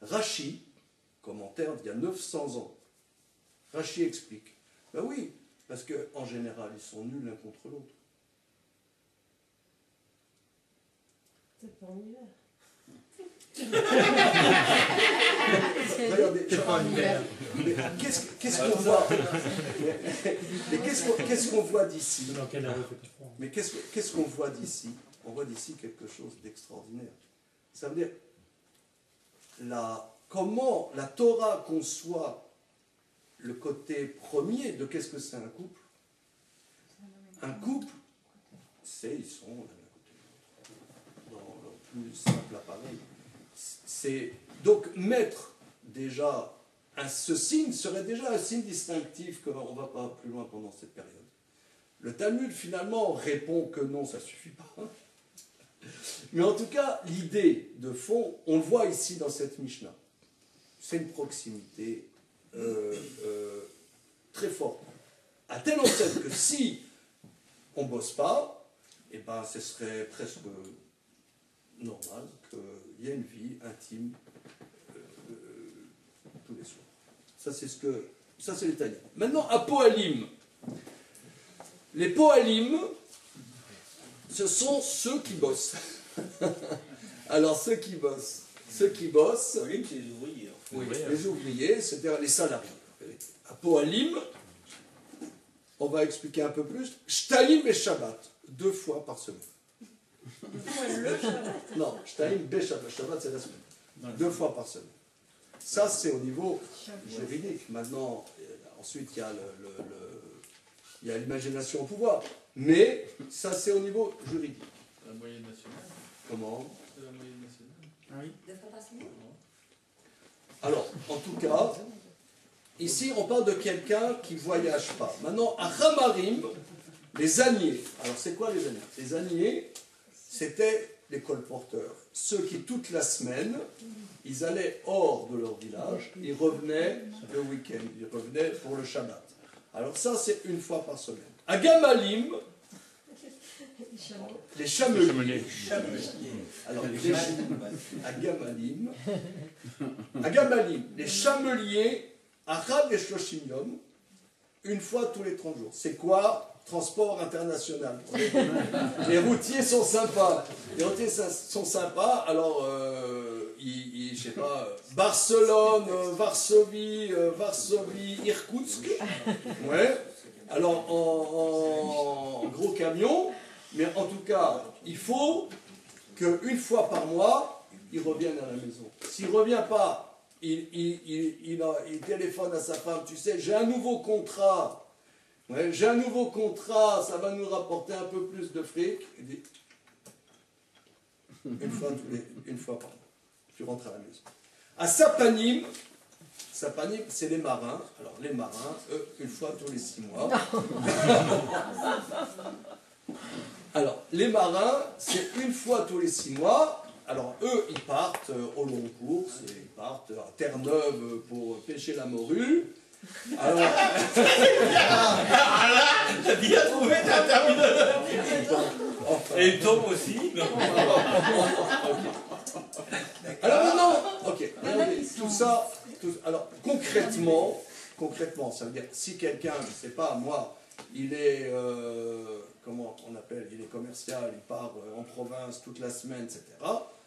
Rachi, commentaire d'il y a 900 ans, Rachi explique. Ben oui, parce qu'en général, ils sont nuls l'un contre l'autre. C'est pas en hiver. Regardez, C'est pas un hiver. mais qu'est-ce qu'on voit mais qu'est-ce qu'on voit d'ici? Dans quelle heure il fait pas froid? Mais qu'est-ce qu'on voit d'ici? On voit d'ici quelque chose d'extraordinaire. Ça veut dire comment la Torah conçoit le côté premier de qu'est-ce que c'est un couple. Un couple, ils sont l'un à côté de l'autre, dans le plus simple appareil. Donc mettre déjà ce signe serait déjà un signe distinctif qu'on ne va pas plus loin pendant cette période. Le Talmud finalement répond que non, ça ne suffit pas. Mais en tout cas, l'idée de fond, on le voit ici dans cette Mishnah. C'est une proximité très forte. À telle enseigne que si on ne bosse pas, eh ben, ce serait presque normal qu'il y ait une vie intime tous les soirs. Ça c'est les Tanya. Maintenant, à Pohalim. Les Pohalim, ce sont ceux qui bossent. Alors, ceux qui bossent. Pohalim, c'est les ouvriers. Oui, les ouvriers, c'est-à-dire les salariés. À Pohalim, on va expliquer un peu plus. Shtaim et Shabbat, 2 fois par semaine. Le Shabbat. Non, Shtaim et Shabbat. Shabbat, c'est la semaine. 2 fois par semaine. Ça, c'est au niveau juridique. Maintenant, ensuite, il y a l'imagination au pouvoir. Mais ça, c'est au niveau juridique. La moyenne nationale. Comment? C'est la moyenne nationale. Ah oui. Alors, en tout cas, ici, on parle de quelqu'un qui ne voyage pas. Maintenant, à Hamarim, les âniers. Alors, c'est quoi les âniers? Les âniers, c'était les colporteurs. Ceux qui, toute la semaine, ils allaient hors de leur village, ils revenaient le week-end, ils revenaient pour le Shabbat. Alors ça, c'est 1 fois par semaine. À Gamalim, les chameliers. Alors, à Gamalim, les chameliers, Achad et Shloshim Yom, 1 fois tous les 30 jours. C'est quoi? Transport international. Les routiers sont sympas. Les routiers sont sympas. Alors, je sais pas, Barcelone, Varsovie, Irkoutsk. Ouais. Alors, en gros camion. Mais en tout cas, il faut qu'une fois par mois, il revienne à la maison. S'il ne revient pas, il téléphone à sa femme. Tu sais, j'ai un nouveau contrat. Ouais, j'ai un nouveau contrat, ça va nous rapporter un peu plus de fric. Il dit, une fois par mois, tu rentres à la maison. À Sapanim, c'est les marins. Alors les marins, eux, 1 fois tous les 6 mois. Alors les marins, c'est 1 fois tous les 6 mois. Alors eux, ils partent au long cours, ils partent à Terre-Neuve pour pêcher la morue. Alors, T'as bien trouvé ta terminologie. Et il tombe aussi. alors maintenant, ok, regardez, tout ça, alors concrètement, ça veut dire si quelqu'un, je ne sais pas, moi, il est, comment on appelle, il est commercial, il part en province toute la semaine, etc.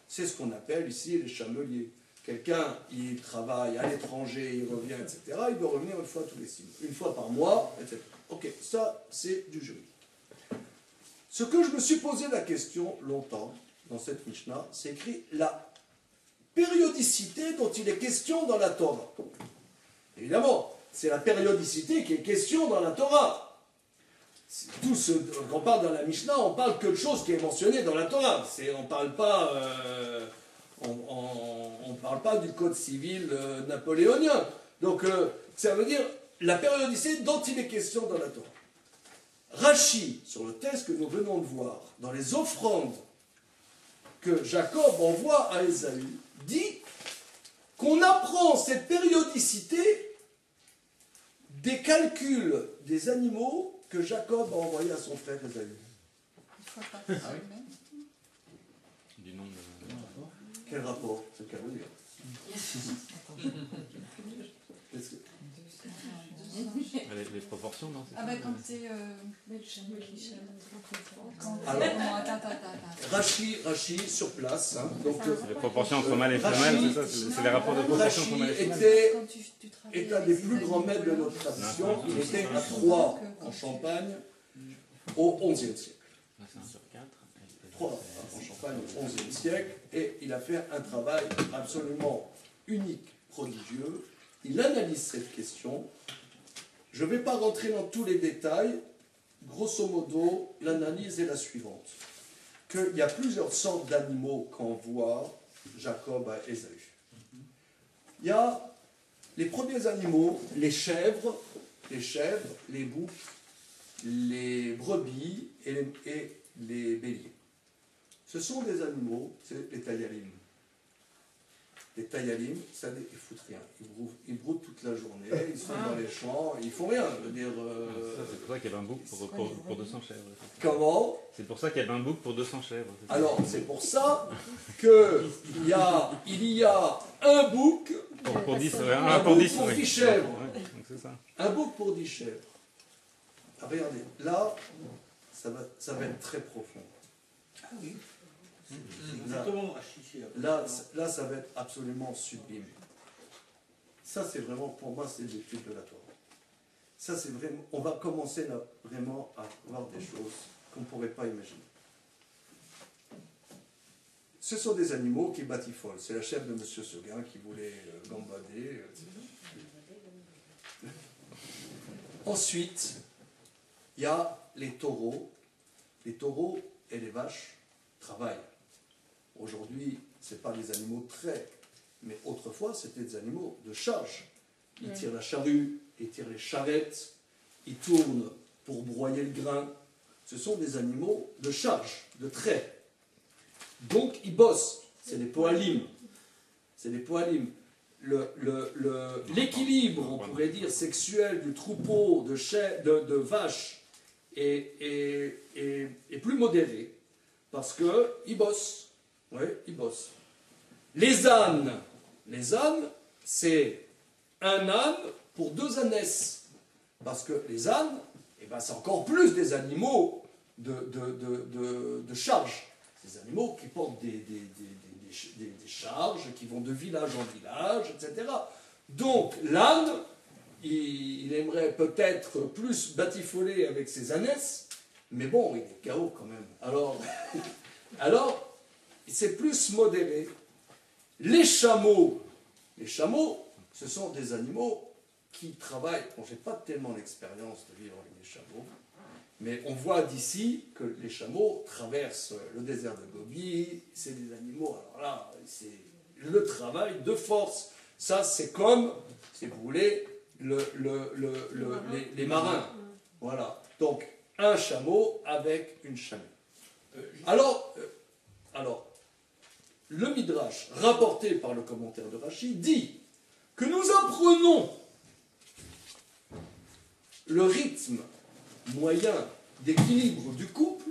C'est ce qu'on appelle ici les chameliers. Quelqu'un, il travaille à l'étranger, il revient, etc. Il doit revenir 1 fois tous les 6 mois, 1 fois par mois, etc. Ok, ça, c'est du juridique. Ce que je me suis posé la question longtemps dans cette Mishnah, c'est écrit la périodicité dont il est question dans la Torah. Évidemment, c'est la périodicité qui est question dans la Torah. Tout ce qu'on parle dans la Mishnah, on parle que de choses qui est mentionné dans la Torah. On ne parle pas... on ne parle pas du code civil napoléonien. Donc, ça veut dire la périodicité dont il est question dans la Torah. Rachi, sur le texte que nous venons de voir, dans les offrandes que Jacob envoie à Ésaü, dit qu'on apprend cette périodicité des calculs des animaux que Jacob a envoyés à son frère Ésaü. Du nombre de... Quel rapport? C'est le cas de dire. Qu'est-ce que- Les proportions, non c'est Ah ça, bah quand t'es... Mais le chameau qui chale, Quand t'es... Alors. Non, attends. Rachi sur place, hein, donc C'est les proportions entre mâles et femelles, Rachid- c'est ça c'est les rapports de proportions entre Rachi mâles et femelles. était Quand tu travailles est un avec des ces plus grands maîtres de animaux-là, notre tradition. Non, Il était à je Troyes, comprends que en quand Champagne, au XIe siècle. Là, c'est 1 sur 4. Troyes, en Champagne, au XIe siècle, et il a fait un travail absolument unique, prodigieux. Il analyse cette question. Je ne vais pas rentrer dans tous les détails. Grosso modo, l'analyse est la suivante. Qu'il y a plusieurs sortes d'animaux qu'envoie Jacob à Ésaü. Il y a les premiers animaux, les chèvres, les boucs, les brebis et les béliers. Ce sont des animaux, c'est les taïalim. Les taïalim, ça ils foutent rien. Ils broutent toute la journée, ils sont dans les champs, ils font rien. Je veux dire, Ça, c'est pour ça qu'il y avait un bouc pour 200 chèvres. comment? C'est pour ça qu'il y avait un bouc pour 200 chèvres. c'est ça. Alors, c'est pour ça qu'il y a un bouc, Pour 10, Un un pour bouc 10, pour oui. 10 chèvres. Ouais, donc c'est ça. un bouc pour 10 chèvres. Ah, regardez, là, ça va être très profond. Ah oui. Là, Exactement, Rachid. là, ça va être absolument sublime. Ça, c'est vraiment, pour moi, c'est l'étude de la Torah. Ça, c'est vraiment, on va commencer là, vraiment à voir des choses qu'on ne pourrait pas imaginer. Ce sont des animaux qui batifolent. C'est la chef de M. Seguin qui voulait gambader, etc. Ensuite, il y a les taureaux. Les taureaux et les vaches travaillent. Aujourd'hui, ce n'est pas des animaux de trait, mais autrefois, c'était des animaux de charge. Ils tirent la charrue, ils tirent les charrettes, ils tournent pour broyer le grain. Ce sont des animaux de charge, de trait. Donc, ils bossent. C'est des poalim. C'est des poalim. L'équilibre, on pourrait dire, sexuel du troupeau de vaches est plus modéré parce qu'ils bossent. Oui, ils bossent. Les ânes, c'est un âne pour 2 ânesses. Parce que les ânes, eh ben, c'est encore plus des animaux de charge. Des animaux qui portent des charges, qui vont de village en village, etc. Donc l'âne, il aimerait peut-être plus batifoler avec ses ânesses, mais bon, il est KO quand même. Alors c'est plus modéré. Les chameaux, ce sont des animaux qui travaillent. Bon, je n'ai pas tellement l'expérience de vivre avec des chameaux, mais on voit d'ici que les chameaux traversent le désert de Gobi. C'est des animaux, alors là, c'est le travail de force. Ça, c'est comme, si vous voulez, les marins. Voilà. Donc, un chameau avec une chameau. Alors, le Midrash, rapporté par le commentaire de Rachid, dit que nous apprenons le rythme moyen d'équilibre du couple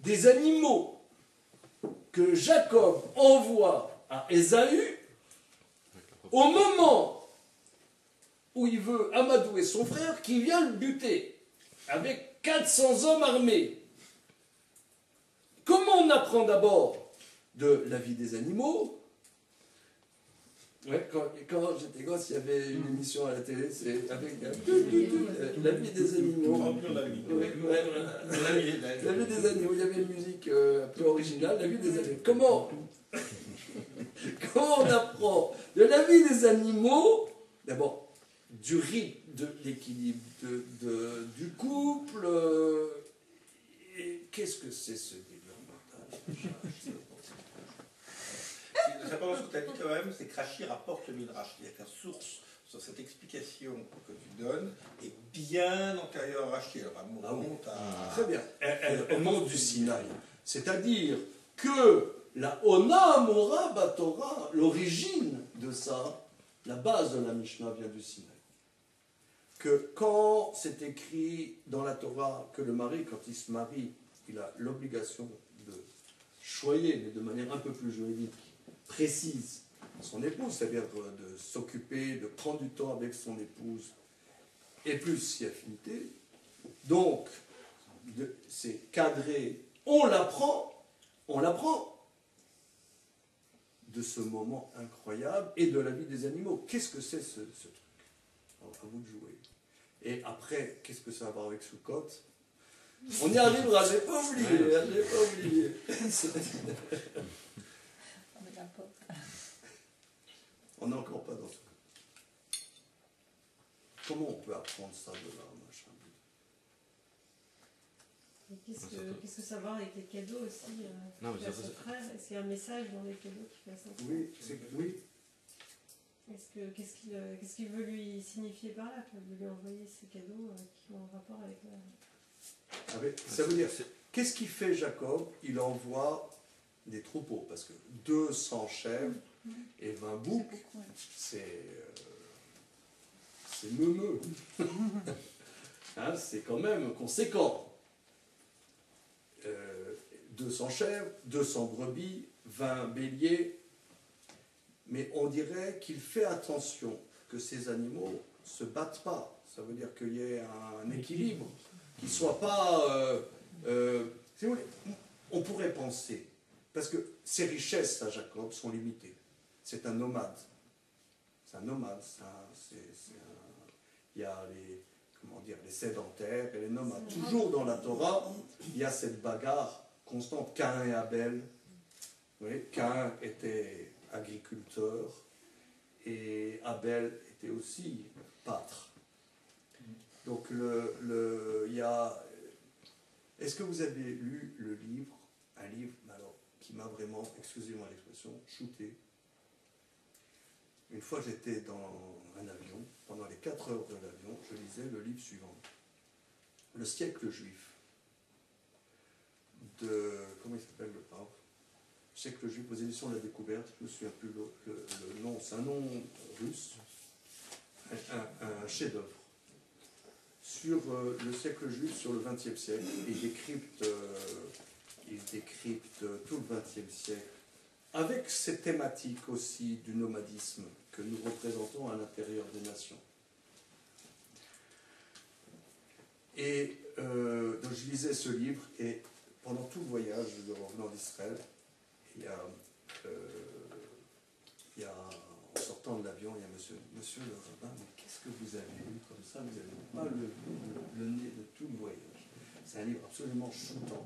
des animaux que Jacob envoie à Ésaü au moment où il veut amadouer son frère qui vient le buter avec 400 hommes armés. Comment on apprend d'abord de la vie des animaux? Ouais, quand j'étais gosse, il y avait une émission à la télé, c'est avec la vie des animaux. Ouais, la vie des animaux, il y avait une musique un peu originale, la vie des animaux. Comment on apprend de la vie des animaux? D'abord, du rythme, de l'équilibre du couple. Qu'est-ce que c'est ce délire mental? Simplement, ce que tu as dit quand même, c'est que Rachi rapporte le Midrash, c'est-à-dire que la source sur cette explication que tu donnes est bien antérieure à Rachi. Alors, elle remonte à... Très bien. Elle monte du Sinaï. C'est-à-dire que la Ona Amora Batora, l'origine de ça, la base de la Mishnah vient du Sinaï. Que quand c'est écrit dans la Torah que le mari, quand il se marie, il a l'obligation de choyer, mais de manière un peu plus juridique, précise, son épouse, c'est-à-dire de s'occuper, de prendre du temps avec son épouse, et plus si affinité. Donc, c'est cadré, on l'apprend de ce moment incroyable et de la vie des animaux. Qu'est-ce que c'est ce truc? Alors, à vous de jouer. Et après, qu'est-ce que ça va avoir avec Sukkot? On y arrivera, j'ai pas oublié. On n'est encore pas dans ce. Comment on peut apprendre ça de là, machin? Qu'est-ce que ça va avec les cadeaux aussi Non, mais à son frère? Est-ce qu'il y a un message dans les cadeaux qu'il fait à son frère? Oui, oui. Qu'est-ce qu'il veut lui signifier par là? Il veut lui envoyer ces cadeaux qui ont un rapport avec la... Ça veut dire, qu'est-ce qu'il fait Jacob? Il envoie des troupeaux, parce que 200 chèvres et 20 boucs, c'est meumeux. Hein, c'est quand même conséquent. 200 chèvres, 200 brebis, 20 béliers, mais on dirait qu'il fait attention que ces animaux ne se battent pas. Ça veut dire qu'il y ait un équilibre, qu'ils ne soient pas... si vous voulez, on pourrait penser, parce que ses richesses à Jacob sont limitées. C'est un nomade. C'est un nomade. Il y a les sédentaires et les nomades. Toujours dans la Torah, il y a cette bagarre constante. Caïn et Abel. Vous voyez, Caïn était agriculteur et Abel était aussi pâtre. Donc il y a... Est-ce que vous avez lu le livre, un livre alors, qui m'a vraiment, excusez-moi l'expression, shooté? Une fois j'étais dans un avion, pendant les 4 heures de l'avion, je lisais le livre suivant. Le siècle juif. Comment il s'appelle le pape? Le siècle juif aux éditions de la Découverte, je ne me souviens plus le nom, c'est un nom russe, un chef-d'œuvre. Sur le siècle juif, sur le XXe siècle, il décrypte tout le XXe siècle, avec cette thématique aussi du nomadisme que nous représentons à l'intérieur des nations. Et donc je lisais ce livre, et pendant tout le voyage de revenant d'Israël, il y a, en sortant de l'avion, il y a monsieur le rabbin, mais qu'est-ce que vous avez lu comme ça? Vous n'avez pas le nez de tout le voyage. C'est un livre absolument shootant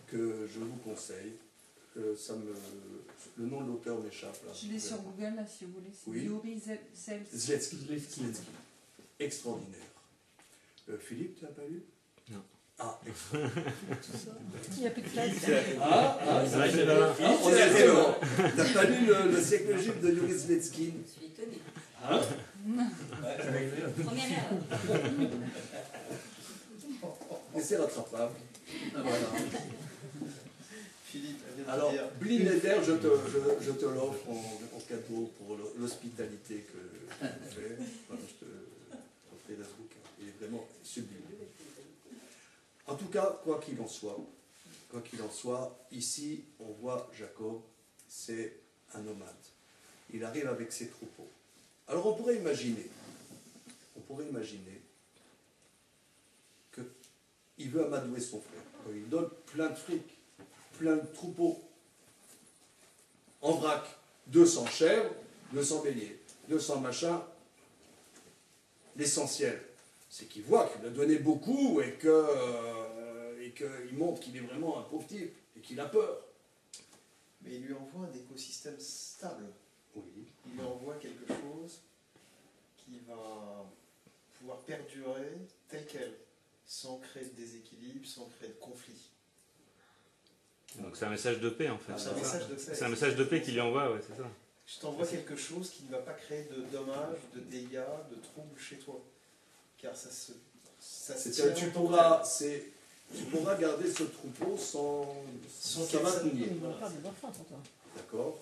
que je vous conseille. Le nom de l'auteur m'échappe. Je l'ai sur Google, là, si vous voulez. C'est Oui. Yuri Zletsky. Extraordinaire. Philippe, tu n'as pas lu? Non. Ah, Il n'y a plus de place. C'est vrai que là, on est vraiment. Tu n'as pas lu le siècle juif de Yuri Zletsky? Je suis étonné. Hein? Première erreur. Mais c'est rattrapable. Voilà. Philippe, Alors, Bli Neder, je te l'offre en cadeau pour l'hospitalité que tu fais. Voilà, je te fais ce bouquin. Il est vraiment sublime. En tout cas, quoi qu'il en soit, ici, on voit Jacob, c'est un nomade. Il arrive avec ses troupeaux. Alors, on pourrait imaginer qu'il veut amadouer son frère. Il donne plein de fric, plein de troupeaux. En vrac, 200 chèvres, 200 béliers, 200 machins. L'essentiel, c'est qu'il voit qu'il a donné beaucoup et qu'il montre qu'il est vraiment un pauvre type et qu'il a peur. Mais il lui envoie un écosystème stable. Oui. Il lui envoie quelque chose qui va pouvoir perdurer tel quel, sans créer de déséquilibre, sans créer de conflit. donc c'est un message de paix en fait. C'est un message de paix. C'est un message de paix qu'il lui envoie, ouais, c'est ça. Je t'envoie quelque chose qui ne va pas créer de dommages, de dégâts, de troubles chez toi. Car ça se tient Tu en pourras garder ce troupeau sans ça va tenir. Ils vont faire des enfants pour toi. D'accord.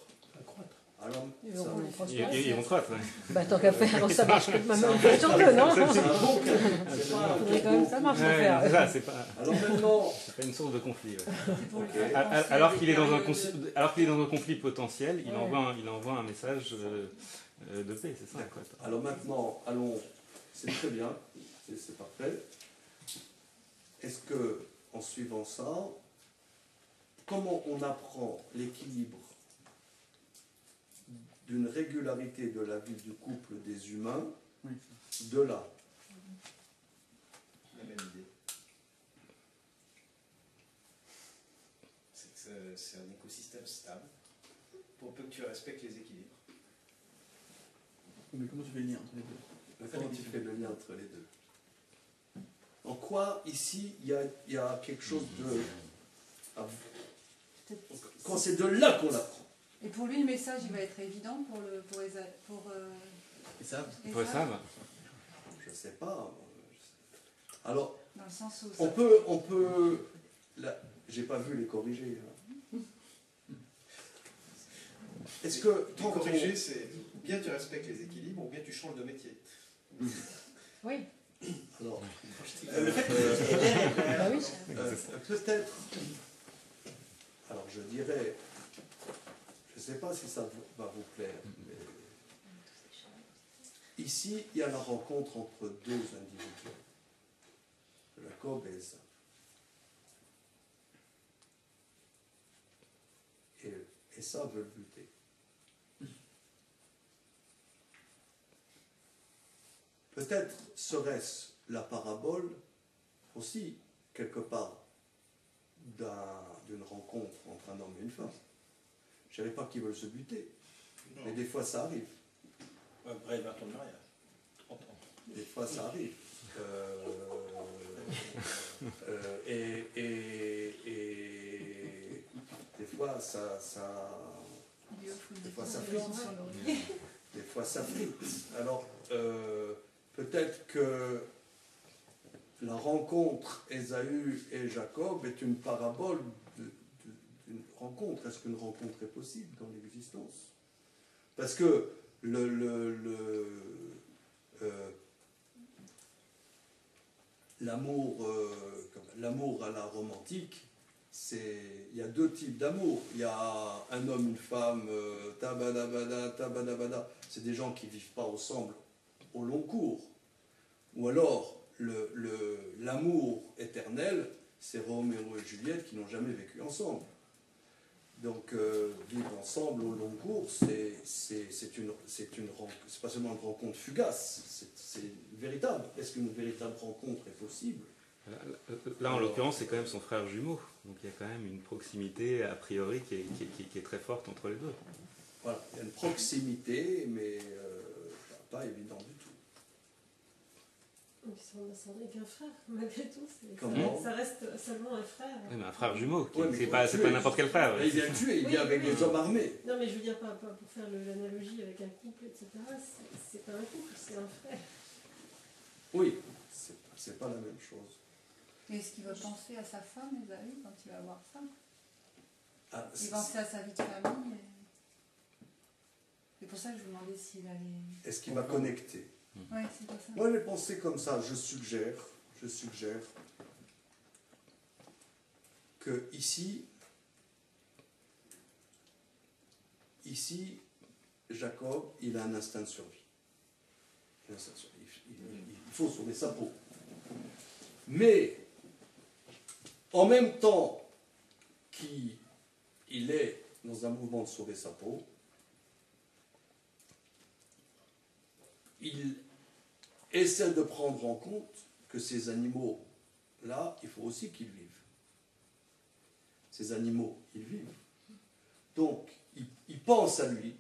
Alors, Ils ça, vont prospérer. Ils vont croître, ouais. Bah tant qu'à faire, ça marche que de ma même façon que non. c'est un bon cadeau. faudrait quand même que ça marche à Ouais, faire. c'est ça, c'est pas, Alors maintenant, c'est pas une source de conflit. Ouais. C'est pour lui Ok. faire penser à Alors des qu'il est dans un périodes- alors qu'il est dans un conflit potentiel, il Ouais. envoie un message de paix, c'est ça. d'accord. Quoi. Alors maintenant, allons, c'est très bien, c'est parfait. Est-ce que, en suivant ça, comment on apprend l'équilibre d'une régularité de la vie du couple des humains Oui. de là? La même idée. C'est que c'est un écosystème stable, pour peu que tu respectes les équilibres. Mais comment tu fais le lien entre les deux? Comment tu fais le lien entre les deux? En quoi, ici, il y a quelque chose de... Quand c'est de là qu'on l'apprend. Et pour lui, le message, il va être évident pour Et ça, Pour Esa, ça, Je ne sais pas. Alors, dans le sens où on peut... Là, j'ai pas vu les corriger. Hein. Est-ce que... Tant corriger, c'est ou bien tu respectes les équilibres, ou bien tu changes de métier. Oui. Alors, Le fait que Bah oui. peut-être... Alors, je dirais... Je ne sais pas si ça va vous plaire, mais... Ici, il y a la rencontre entre deux individus. Jacob et Esav. Et Esav veut le buter. Peut-être serait-ce la parabole aussi, quelque part, d'une rencontre entre un homme et une femme. Je ne savais pas qu'ils veulent se buter, mais des fois ça arrive. Après 20 ans de mariage. 30 ans. Des fois, ça arrive. Et des fois, des fois, ça frite. Des fois, ça frite. Alors, peut-être que la rencontre Ésaü et Jacob est une parabole d'une rencontre. Est-ce qu'une rencontre est possible dans l'existence? Parce que l'amour à la romantique, il y a deux types d'amour. Il y a un homme, une femme, tabadabada, tabadabada. C'est des gens qui ne vivent pas ensemble au long cours. Ou alors, l'amour éternel, c'est Roméo et Juliette qui n'ont jamais vécu ensemble. Donc, vivre ensemble au long cours, c'est pas seulement une rencontre fugace, c'est véritable. Est-ce qu'une véritable rencontre est possible? là, en l'occurrence, c'est quand même son frère jumeau. Donc il y a quand même une proximité, a priori, qui est très forte entre les deux. Voilà, il y a une proximité, mais pas évident du tout. Ça n'est qu'un frère, malgré tout. Comment Ça reste seulement un frère. Oui, mais un frère jumeau, Ouais, mais c'est faut pas le tuer. n'importe quel frère. Il vient le tuer, il vient avec Oui. des hommes armés. Non, mais je veux dire, pas pour faire l'analogie avec un couple, etc. C'est pas un couple, c'est un frère. Oui, c'est pas la même chose. Est-ce qu'il va penser à sa femme, Esaü, quand il va voir ça? Ah, Il va penser à sa vie de famille. C'est pour ça que je vous demandais s'il allait... Est-ce qu'il va connecter? Oui, c'est pour ça. Moi, j'ai pensé comme ça. Je suggère que ici, Jacob, il a un instinct de survie. Il faut sauver sa peau. Mais, en même temps qu'il est dans un mouvement de sauver sa peau, il essaie de prendre en compte que ces animaux-là, il faut aussi qu'ils vivent. Ces animaux, ils vivent. Donc, il pense à lui,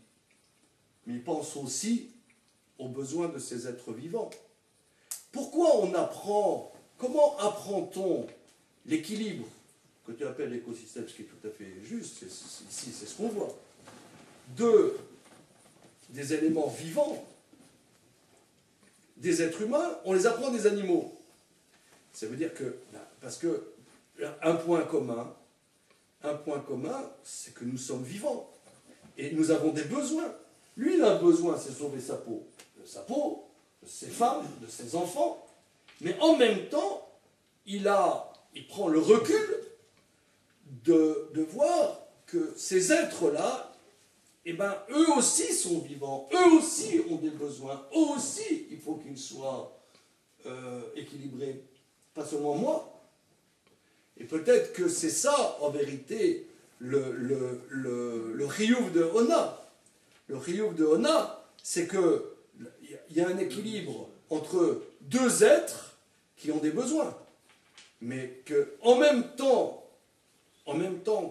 mais il pense aussi aux besoins de ces êtres vivants. Pourquoi comment apprend-on l'équilibre que tu appelles l'écosystème, ce qui est tout à fait juste, ici c'est ce qu'on voit, des éléments vivants, des êtres humains, on les apprend des animaux. Ça veut dire que, parce que un point commun, c'est que nous sommes vivants. Et nous avons des besoins. Lui, il a un besoin, c'est sauver sa peau. De sa peau, de ses femmes, de ses enfants. Mais en même temps, il prend le recul de voir que ces êtres-là, eh ben, eux aussi sont vivants, eux aussi ont des besoins, eux aussi, il faut qu'ils soient équilibrés. Pas seulement moi. Et peut-être que c'est ça, en vérité, le Riyuv de Ona. Le Riyuv de Ona, c'est qu'il y a un équilibre entre deux êtres qui ont des besoins. Mais qu'en même temps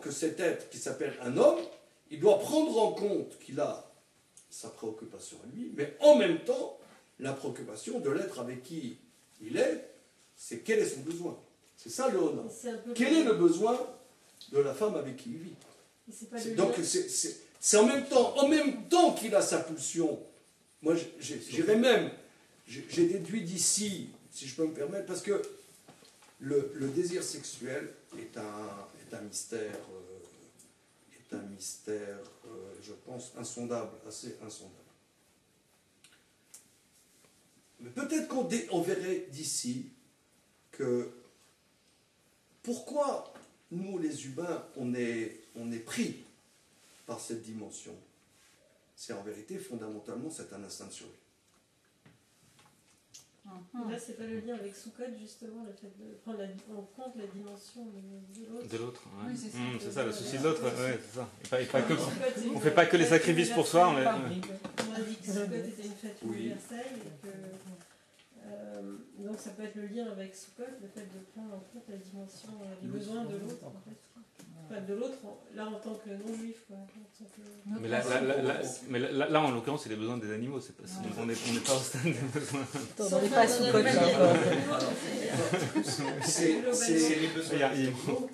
que cet être qui s'appelle un homme, il doit prendre en compte qu'il a sa préoccupation à lui, mais en même temps, la préoccupation de l'être avec qui il est, c'est quel est son besoin. C'est ça le Ona. Quel est le besoin de la femme avec qui il vit? Donc c'est en même temps qu'il a sa pulsion. Moi, j'irais même, j'ai déduit d'ici, si je peux me permettre, parce que le désir sexuel est un mystère, je pense, insondable, assez insondable. Mais peut-être qu'on verrait d'ici que pourquoi nous, les humains, on est pris par cette dimension. C'est en vérité, fondamentalement, c'est un instinct de survie. Là, c'est pas le lien avec Sukkot, justement, le fait de prendre en compte la dimension de l'autre. De l'autre, ouais. Oui, c'est ça, le souci de l'autre, ouais, c'est ça. Et pas que, on ne fait pas que les sacrifices pour soi. On a dit que Sukkot était une fête universelle et que donc ça peut être le lien avec Sukkot, le fait de prendre en compte la dimension du besoin de l'autre, en fait. Enfin, de l'autre, là en tant que non-juif, quoi. Mais là, en l'occurrence, c'est les besoins des animaux. C'est pas, on n'est pas au stade des besoins. On n'est pas sous Sukkot C'est les besoins des animaux,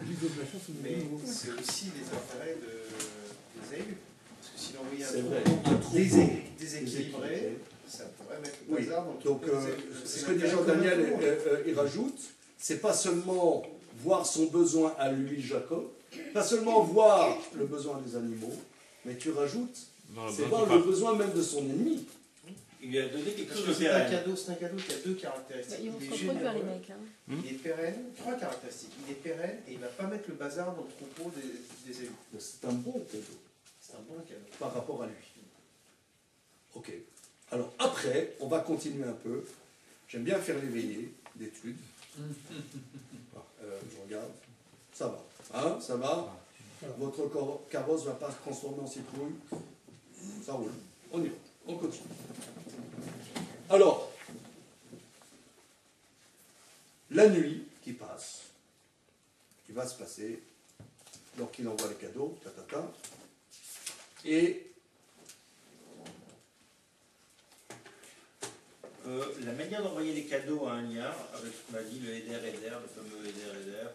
mais c'est aussi les intérêts des élus. Parce que si l'envoyait un troupeau déséquilibré, ça pourrait mettre le bazar dans le donc, ce que dit Jean-Daniel, il rajoute, c'est pas seulement voir son besoin à lui, Jacob, pas seulement voir le besoin des animaux, mais tu rajoutes, c'est voir le besoin même de son ennemi. Il lui a donné quelque chose de C'est un pérenne. cadeau qui a deux caractéristiques. Ils vont Il se est reproduire, les généreux, mecs. il est pérenne, trois caractéristiques. Il est pérenne et il ne va pas mettre le bazar dans le troupeau des élus. C'est un bon cadeau. C'est un bon cadeau. Par rapport à lui. Ok. Alors après, on va continuer un peu. J'aime bien faire les veillées d'études. Je regarde. Ça va. Hein, ça va. Votre carrosse ne va pas se transformer en citrouille. Ça roule. On y va. On continue. Alors, la nuit qui passe, qui va se passer, donc il envoie les cadeaux, et La manière d'envoyer les cadeaux a un lien avec ce qu'on a dit, le Eder, le fameux Eder.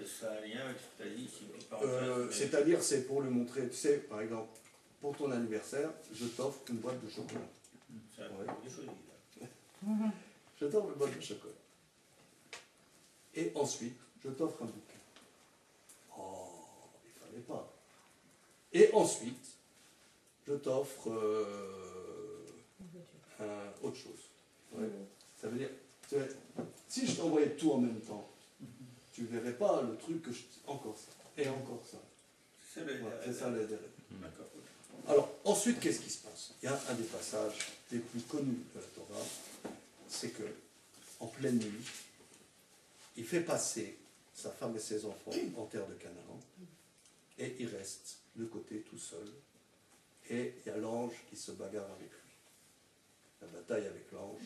Ça a un lien avec ce que tu as dit ici. C'est-à-dire, c'est pour lui montrer, tu sais, par exemple, pour ton anniversaire, je t'offre une boîte de chocolat. C'est des choses. Je t'offre une boîte de chocolat. Et ensuite, je t'offre un bouquin. Oh, il ne fallait pas. Et ensuite, je t'offre autre chose. Ouais. Ça veut dire, si je t'envoyais tout en même temps, tu ne verrais pas le truc que je... Encore ça. Et encore ça. C'est le c'est ça le Eder. D'accord. Alors, ensuite, qu'est-ce qui se passe? Il y a un des passages les plus connus de la Torah, c'est que, en pleine nuit, il fait passer sa femme et ses enfants en terre de Canaan, et il reste de côté tout seul, et il y a l'ange qui se bagarre avec lui. La bataille avec l'ange.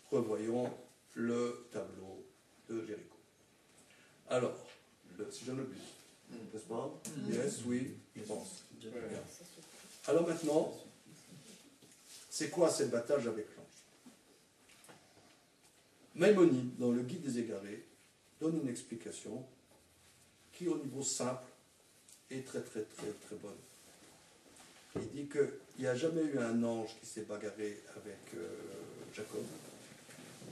Revoyons le tableau de Jéricho. Alors, si je ne m'abuse, n'est-ce pas? Yes, oui, je pense. Alors maintenant, c'est quoi cette bataille avec l'ange? Maïmonide, dans le Guide des égarés, donne une explication qui, au niveau simple, est très très très très bonne. Il dit qu'il n'y a jamais eu un ange qui s'est bagarré avec Jacob,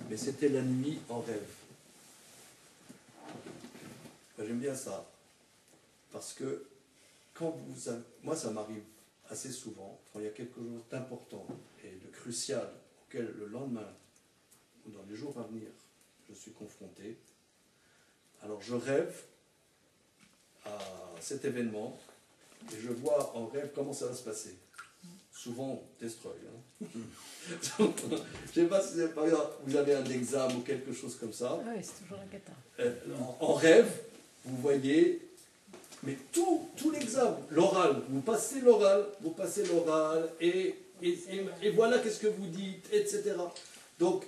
mais c'était la nuit en rêve. J'aime bien ça, parce que quand vous avez... Moi, ça m'arrive assez souvent, quand il y a quelque chose d'important et de crucial auquel le lendemain, dans les jours à venir, je suis confronté. Alors je rêve à cet événement et je vois en rêve comment ça va se passer. Souvent, destroy. Hein. Je ne sais pas si par exemple, vous avez un examen ou quelque chose comme ça. Ah oui, c'est toujours un cata. En rêve, vous voyez, mais tout l'examen, l'oral, vous passez l'oral, et voilà qu'est-ce que vous dites, etc. Donc,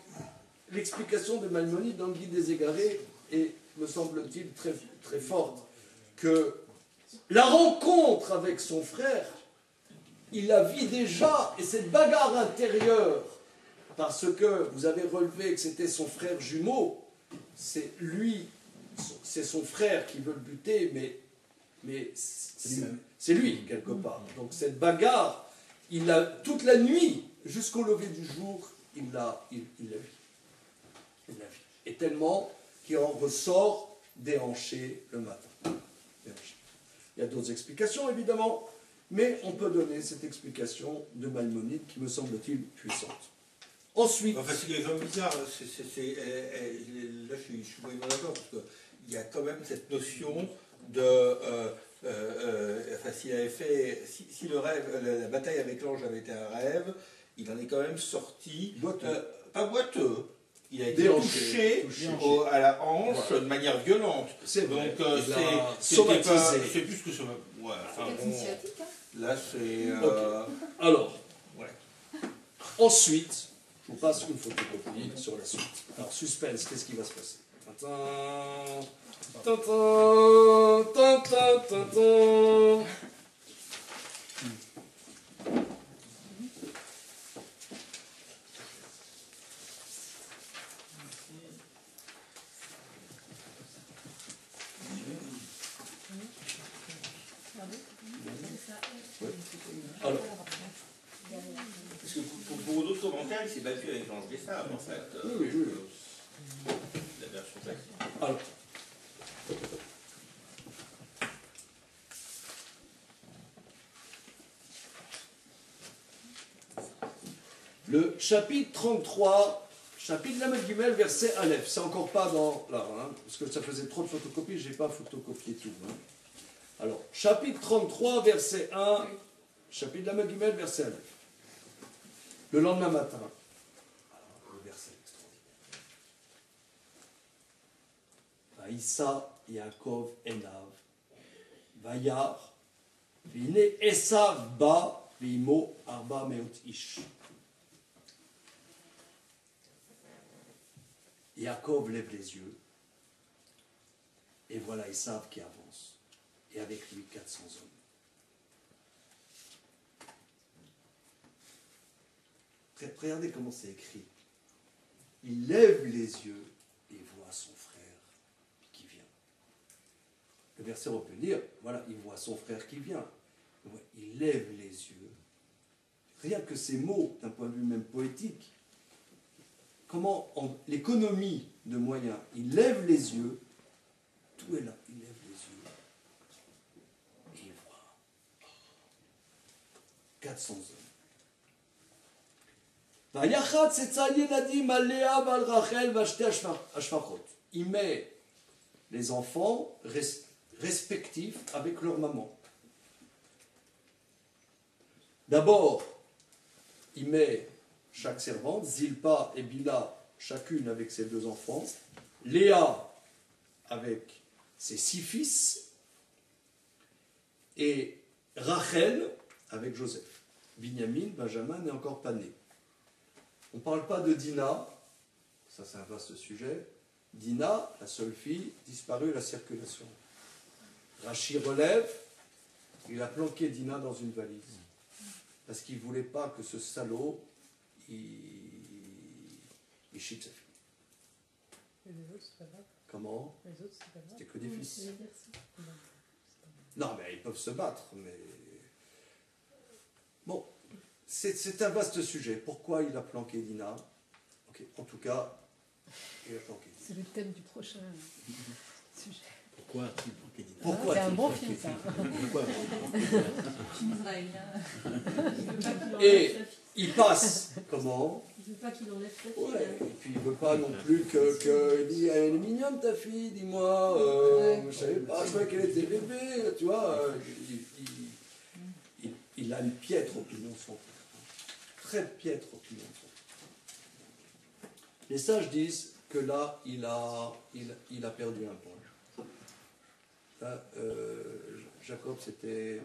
l'explication de Maïmonide dans le Guide des Égarés est, me semble-t-il, très, très forte, que la rencontre avec son frère, il la vit déjà, et cette bagarre intérieure, parce que vous avez relevé que c'était son frère jumeau, c'est lui, c'est son frère qui veut le buter, mais c'est lui, quelque part. Donc cette bagarre, il a, toute la nuit, jusqu'au lever du jour, il la vit. Et tellement qu'il en ressort déhanché le matin. Déhanché. Il y a d'autres explications, évidemment, mais on peut donner cette explication de Maïmonide qui me semble-t-il puissante. Ensuite... Enfin, ce qui est quand même bizarre, là je suis vraiment d'accord, parce qu'il y a quand même cette notion de... enfin, s'il avait fait... Si le rêve, la bataille avec l'ange avait été un rêve, il en est quand même sorti... pas boiteux. Il a été touché à la hanche de manière violente. C'est vrai. Donc c'est plus que ça. Ouais, enfin, bon, là c'est... Okay. Alors, ouais. Ensuite, je vous passe une photocopie sur la suite. Alors, suspense, qu'est-ce qui va se passer? Alors, parce que pour d'autres commentaires, il s'est battu avec l'ange des sables, en fait. Oui. La version classique. Alors, le chapitre 33, chapitre Lamed Gimel, verset Aleph. C'est encore pas dans là, hein, parce que ça faisait trop de photocopies, je n'ai pas photocopié tout. Hein. Alors, chapitre 33, verset 1, chapitre Lamed Gimel, verset Aleph. Le lendemain matin, le verset extraordinaire. Vaïssa Yaakov Enav, Vayar, Vine Esav Ba, Vimo Arba Meot Ish. Yaakov lève les yeux, et voilà Esav qui avance, et avec lui 400 hommes. Regardez comment c'est écrit. Il lève les yeux et voit son frère qui vient. Le verset on peut dire, voilà, il voit son frère qui vient. Il lève les yeux. Rien que ces mots, d'un point de vue même poétique, comment l'économie de moyens, il lève les yeux, tout est là, il lève les yeux, et il voit 400 hommes. Il met les enfants respectifs avec leur maman. D'abord, il met chaque servante, Zilpa et Bila, chacune avec ses 2 enfants, Léa avec ses 6 fils, et Rachel avec Joseph. Binyamin, Benjamin n'est encore pas né. On ne parle pas de Dina, ça c'est un vaste sujet. Dina, la seule fille, disparue de la circulation. Rachi relève, il a planqué Dina dans une valise. Parce qu'il ne voulait pas que ce salaud, il chie sa fille. Et les autres, c'est pas grave. Comment? Les autres, c'est pas grave. C'était que des fils. Non, mais ils peuvent se battre, mais... Bon, c'est un vaste sujet. Pourquoi il a planqué Dina? Okay. En tout cas, il a planqué Dina. C'est le thème du prochain sujet. Pourquoi a-t-il planqué Dina? Pourquoi c'est un bon film, ça. Et il passe, comment? Il ne veut pas qu'il enlève sa fille. Ouais, hein. et puis il veut pas non plus il dit elle est mignonne ta fille, dis-moi, je savais pas, je croyais qu'elle était bébé, tu vois. Il a une piètre opinion de son frère. Très piètre opinion de son frère. Les sages disent que là, il a perdu un point. Là, Jacob, c'était...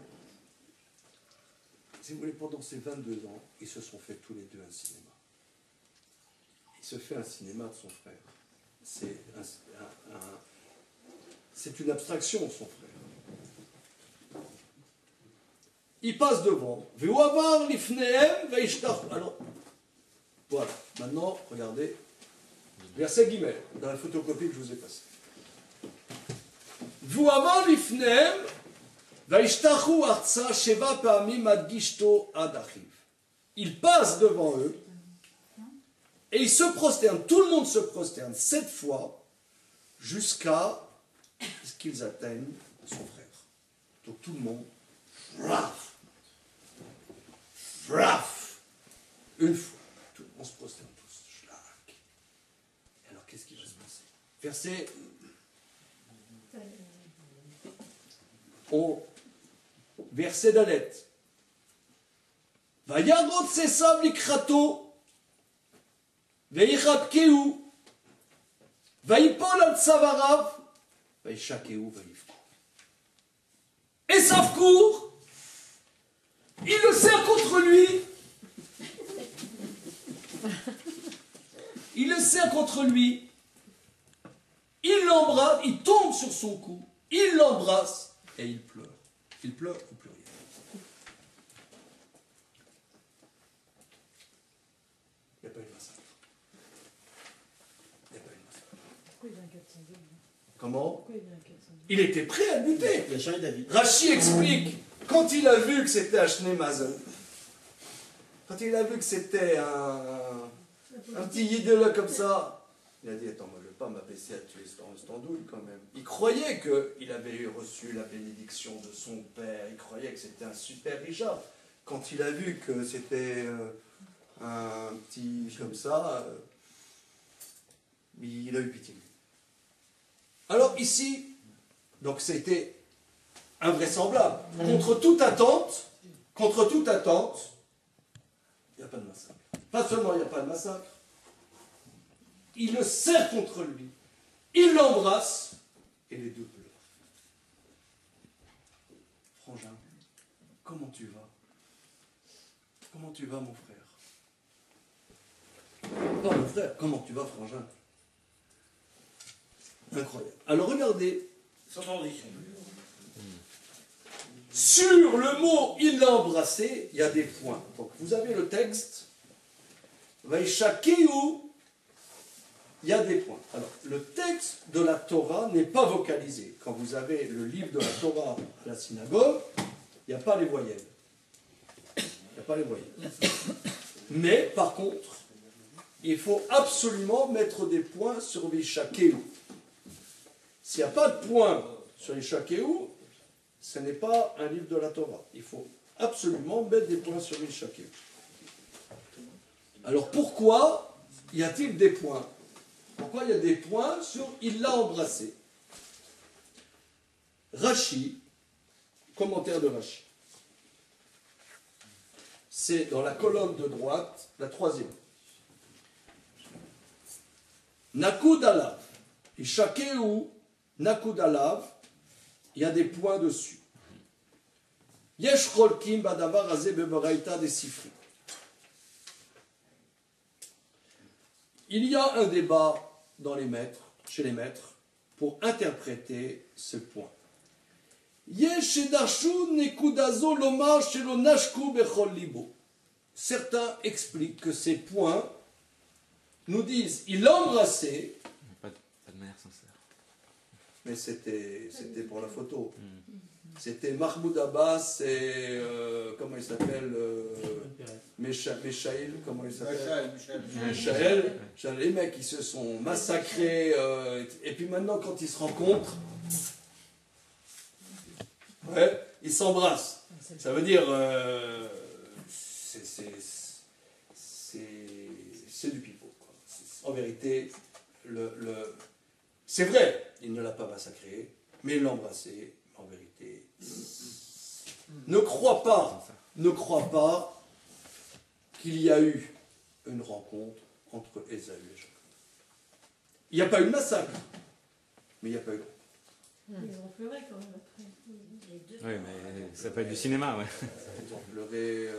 Si vous voulez, pendant ces 22 ans, ils se sont fait tous les deux un cinéma. Il se fait un cinéma de son frère. C'est une abstraction, son frère. Il passe devant. Alors, voilà. Maintenant, regardez. Verset guillemets, dans la photocopie que je vous ai passée. Il passe devant eux et il se prosterne, tout le monde se prosterne 7 fois jusqu'à ce qu'ils atteignent son frère. Donc tout le monde, fraf, fraf, une fois, tout le monde se prosterne tous, schlac. Et alors qu'est-ce qui va se passer? Verset verset d'Alet. Vayarot sesam likrato, veichapkeu, vaipol al tsavarav, vaishakeu, vaifkou. Esav court, il le serre contre lui. Il le serre contre lui. Il l'embrasse, il tombe sur son cou, il l'embrasse et il pleure. Il pleure au pluriel. Il n'y a pas eu de massacre. Il n'y a pas eu de massacre. Pourquoi il a un 402 Comment? Pourquoi il a un 402 Il était prêt à le buter. Il a changé d'avis. Rachi explique, quand il a vu que c'était Ashne Mazen, quand il a vu que c'était un petit idole comme ça, il a dit, attends, moi je ne vais pas m'abaisser à tuer ce andouille quand même. Il croyait qu'il avait reçu la bénédiction de son père, il croyait que c'était un super Richard. Quand il a vu que c'était un petit comme ça, il a eu pitié. Alors ici, donc c'était invraisemblable. Contre toute attente, il n'y a pas de massacre. Pas seulement il n'y a pas de massacre, il le serre contre lui, il l'embrasse, et les deux pleurent. Frangin, comment tu vas? Comment tu vas, mon frère? Non, mon frère, comment tu vas, Frangin? Incroyable. Alors regardez, Sans transition. sur le mot « il l'a embrassé », il y a des points. Donc vous avez le texte, « Vaishakeu », il y a des points. Alors, le texte de la Torah n'est pas vocalisé. Quand vous avez le livre de la Torah à la synagogue, il n'y a pas les voyelles. Il n'y a pas les voyelles. Mais, par contre, il faut absolument mettre des points sur Vaishakeu. S'il n'y a pas de points sur Vaishakeu, ce n'est pas un livre de la Torah. Il faut absolument mettre des points sur Vaishakeu. Alors, pourquoi y a-t-il des points? Pourquoi il y a des points sur « il l'a embrassé » Rashi, commentaire de Rashi. C'est dans la colonne de droite, la troisième. Nakud alav. Ishakeu, nakud alav. Il y a des points dessus. Yesh cholkim badavar azeh bebaraita des sifri. Il y a un débat chez les maîtres, pour interpréter ce point. Certains expliquent que ces points nous disent il l'a embrassé, Pas de manière sincère. mais c'était pour la photo. C'était Mahmoud Abbas et comment il s'appelle Meshaël, comment il s'appelle Meshaël. Les mecs qui se sont massacrés et puis maintenant quand ils se rencontrent, ouais, ils s'embrassent. Ça veut dire c'est du pipeau, quoi. En vérité, c'est vrai, il ne l'a pas massacré, mais il l'a embrassé. En vérité, ne crois pas qu'il y a eu une rencontre entre Ésaü et Jacob. Il n'y a pas eu de massacre, mais il n'y a pas eu de rencontre. Ils ont pleuré quand même après. Oui, mais ça peut être du cinéma, ouais. Ils ont pleuré.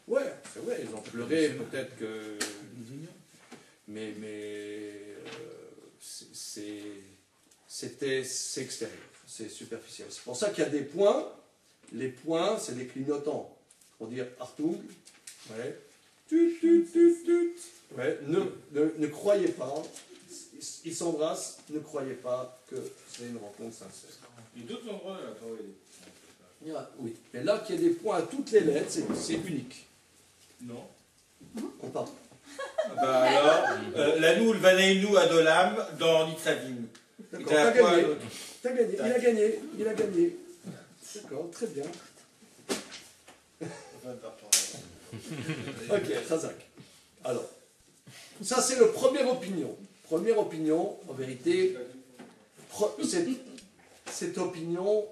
Ouais, c'est vrai, ils ont pleuré, peut-être que. Mais c'est extérieur, c'est superficiel. C'est pour ça qu'il y a des points. Les points, c'est des clignotants. Pour dire Artung, ouais. Tut, tut, tut, tut. Ouais. Ne croyez pas, ils s'embrassent, ne croyez pas que c'est une rencontre sincère. Il y a d'autres endroits là, Oui, mais là qu'il y ait des points à toutes les lettres, c'est unique. Non. On parle. Bah alors, Lanou, le Vaneinu Adolam dans Nitzavim. D'accord, t'as gagné. T'as gagné. Il a gagné. D'accord, très bien. Ok, Razak. Alors, ça c'est le première opinion. Première opinion, en vérité, cette opinion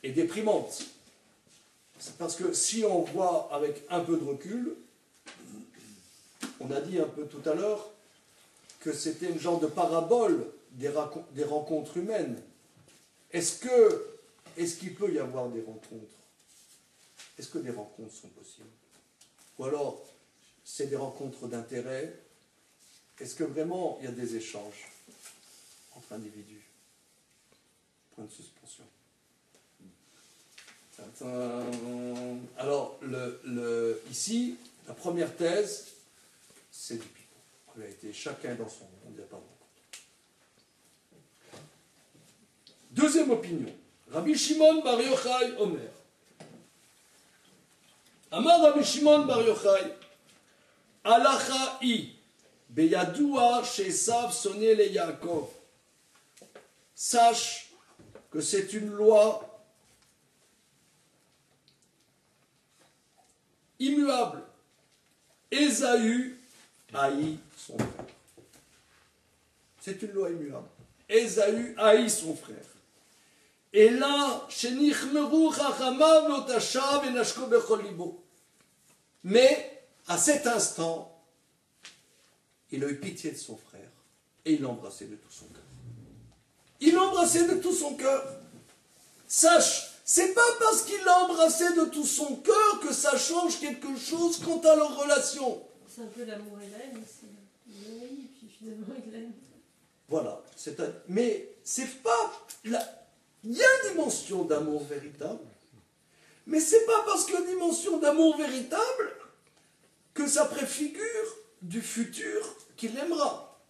est déprimante. C'est parce que si on voit avec un peu de recul, on a dit un peu tout à l'heure que c'était une genre de parabole des rencontres humaines. Est-ce qu'il peut y avoir des rencontres? Est-ce que des rencontres sont possibles? Ou alors, c'est des rencontres d'intérêt? Est-ce que vraiment il y a des échanges entre individus? Point de suspension. Alors, ici, la première thèse, c'est du pipeau. En réalité, chacun dans son monde, il n'y a pas de rencontre. Deuxième opinion. Rabbi Shimon Bar Yochai Omer. Amar Rabbi Shimon Bar Yochai, Halacha I, Beyadua Shesav Soné le Yaakov. Sache que c'est une loi immuable. Ésaü haït son frère. C'est une loi immuable. Ésaü haït son frère. Et là, mais à cet instant, il a eu pitié de son frère et il l'a embrassé de tout son cœur. Il l'a embrassé de tout son cœur. Sache, c'est pas parce qu'il l'a embrassé de tout son cœur que ça change quelque chose quant à leur relation. C'est un peu l'amour et la haine aussi. Il aime, puis finalement il l'aime. Voilà. Mais c'est pas... Il y a une dimension d'amour véritable, mais c'est pas parce qu'il y a une dimension d'amour véritable que ça préfigure du futur qu'il l'aimera.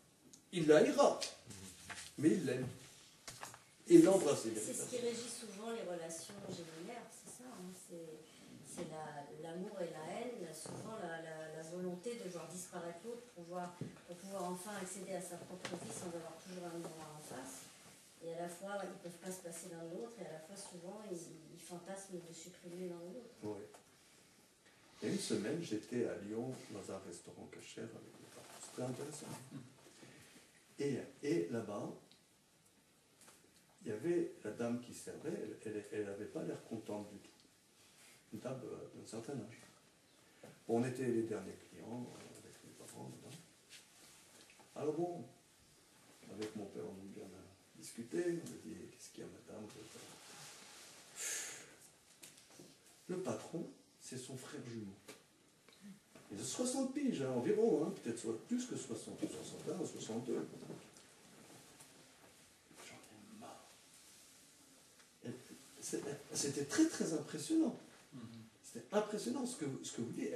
Il l'haïra, mais il l'aime. Et l'embrasse. C'est ce qui régit souvent les relations gémellaires, c'est ça. Hein, c'est l'amour et la haine, souvent la volonté de voir disparaître l'autre pour pouvoir enfin accéder à sa propre vie sans avoir toujours un miroir en face. Et à la fois, ils ne peuvent pas se passer l'un de l'autre, et à la fois, souvent, ils fantasment de supprimer l'un de l'autre. Oui. Il y a une semaine, j'étais à Lyon dans un restaurant cachère avec mes parents. C'était intéressant. Et là-bas, il y avait la dame qui servait, elle n'avait pas l'air contente du tout. Une dame d'un certain âge. Bon, on était les derniers clients avec mes parents. Là. Alors bon, avec mon père, on a bien discuté, on a dit, qu'est-ce qu'il y a madame? Le patron, c'est son frère jumeau. Il a 60 piges, hein, environ, hein, peut-être plus que 60, 61, 62. J'en ai marre. C'était très très impressionnant. C'était impressionnant ce que vous dites.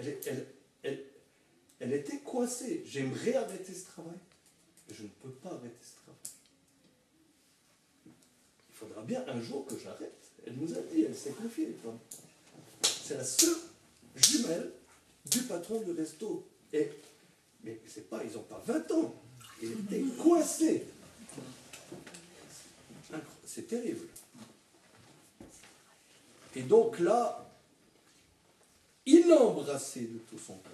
Elle était coincée. J'aimerais arrêter ce travail, mais je ne peux pas arrêter ce travail. Il faudra bien un jour que j'arrête. Elle nous a dit, elle s'est confiée. C'est la seule jumelle du patron du resto. Mais c'est pas, ils n'ont pas 20 ans. Il était coincé. C'est terrible. Et donc là, il l'a embrassé de tout son cœur.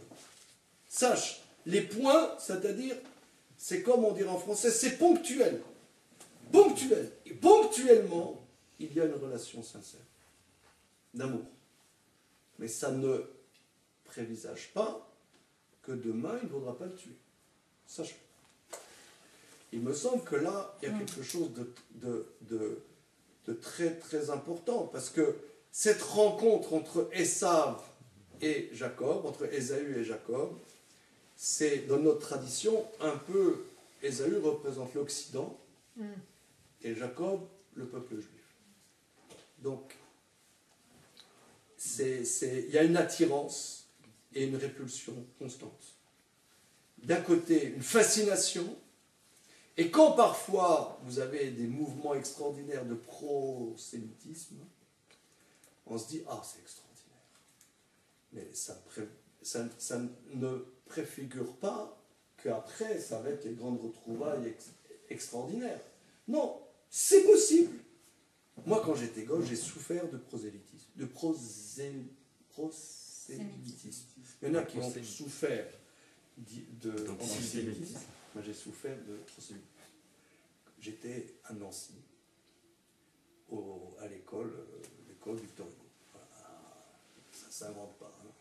Sache, les points, c'est-à-dire, c'est comme on dirait en français, c'est ponctuel. Ponctuel. Et ponctuellement, il y a une relation sincère d'amour. Mais ça ne prévisage pas que demain, il ne faudra pas le tuer. Sache. Il me semble que là, il y a quelque chose de très, très important, parce que cette rencontre entre Esav et Jacob, entre Ésaü et Jacob, c'est dans notre tradition un peu, Ésaü représente l'Occident et Jacob le peuple juif. Donc, il y a une attirance et une répulsion constante. D'un côté, une fascination, et quand parfois vous avez des mouvements extraordinaires de prosélytisme, on se dit « Ah, c'est extraordinaire ». Mais ça ne préfigure pas qu'après, ça va être les grandes retrouvailles extraordinaires. Non, c'est possible. Moi, quand j'étais gosse, j'ai souffert de prosélytisme. Prosélytisme. Il y en a qui ont souffert d'antisémitisme. Moi, j'ai souffert de prosélytisme. J'étais à Nancy, à l'école Victor Hugo. Ça ne s'invente pas. Hein.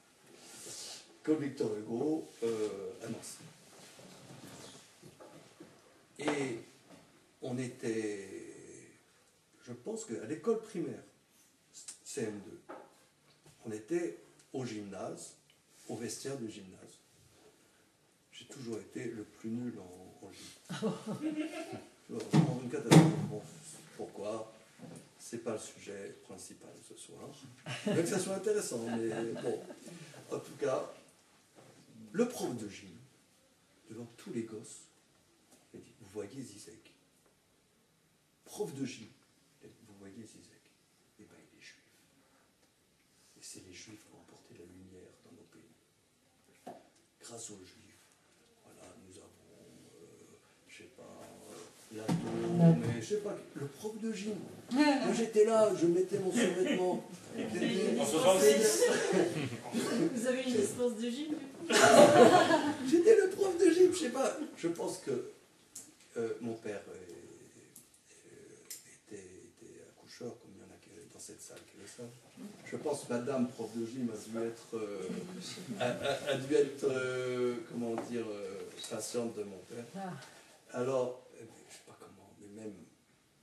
École Victor Hugo à Nancy. Et on était, je pense qu'à l'école primaire, CM2, on était au gymnase, au vestiaire du gymnase. J'ai toujours été le plus nul en gym. Vraiment une catastrophe. Bon, pourquoi? C'est pas le sujet principal ce soir. Bien que ça soit intéressant, mais bon. En tout cas, le prof de gym, devant tous les gosses, il a dit, vous voyez Zizek? Prof de gym, il a dit, vous voyez Zizek? Eh bien, il est juif. Et c'est les juifs qui ont apporté la lumière dans nos pays. Grâce aux juifs. Mais je sais pas, le prof de gym. Moi j'étais là, je mettais mon survêtement. Vous avez une licence de gym du coup? J'étais le prof de gym, je sais pas. Je pense que mon père était accoucheur, comme il y en a dans cette salle qui le savent. Je pense que madame prof de gym a dû être comment dire, patiente de mon père. Alors, je ne sais pas comment, mais même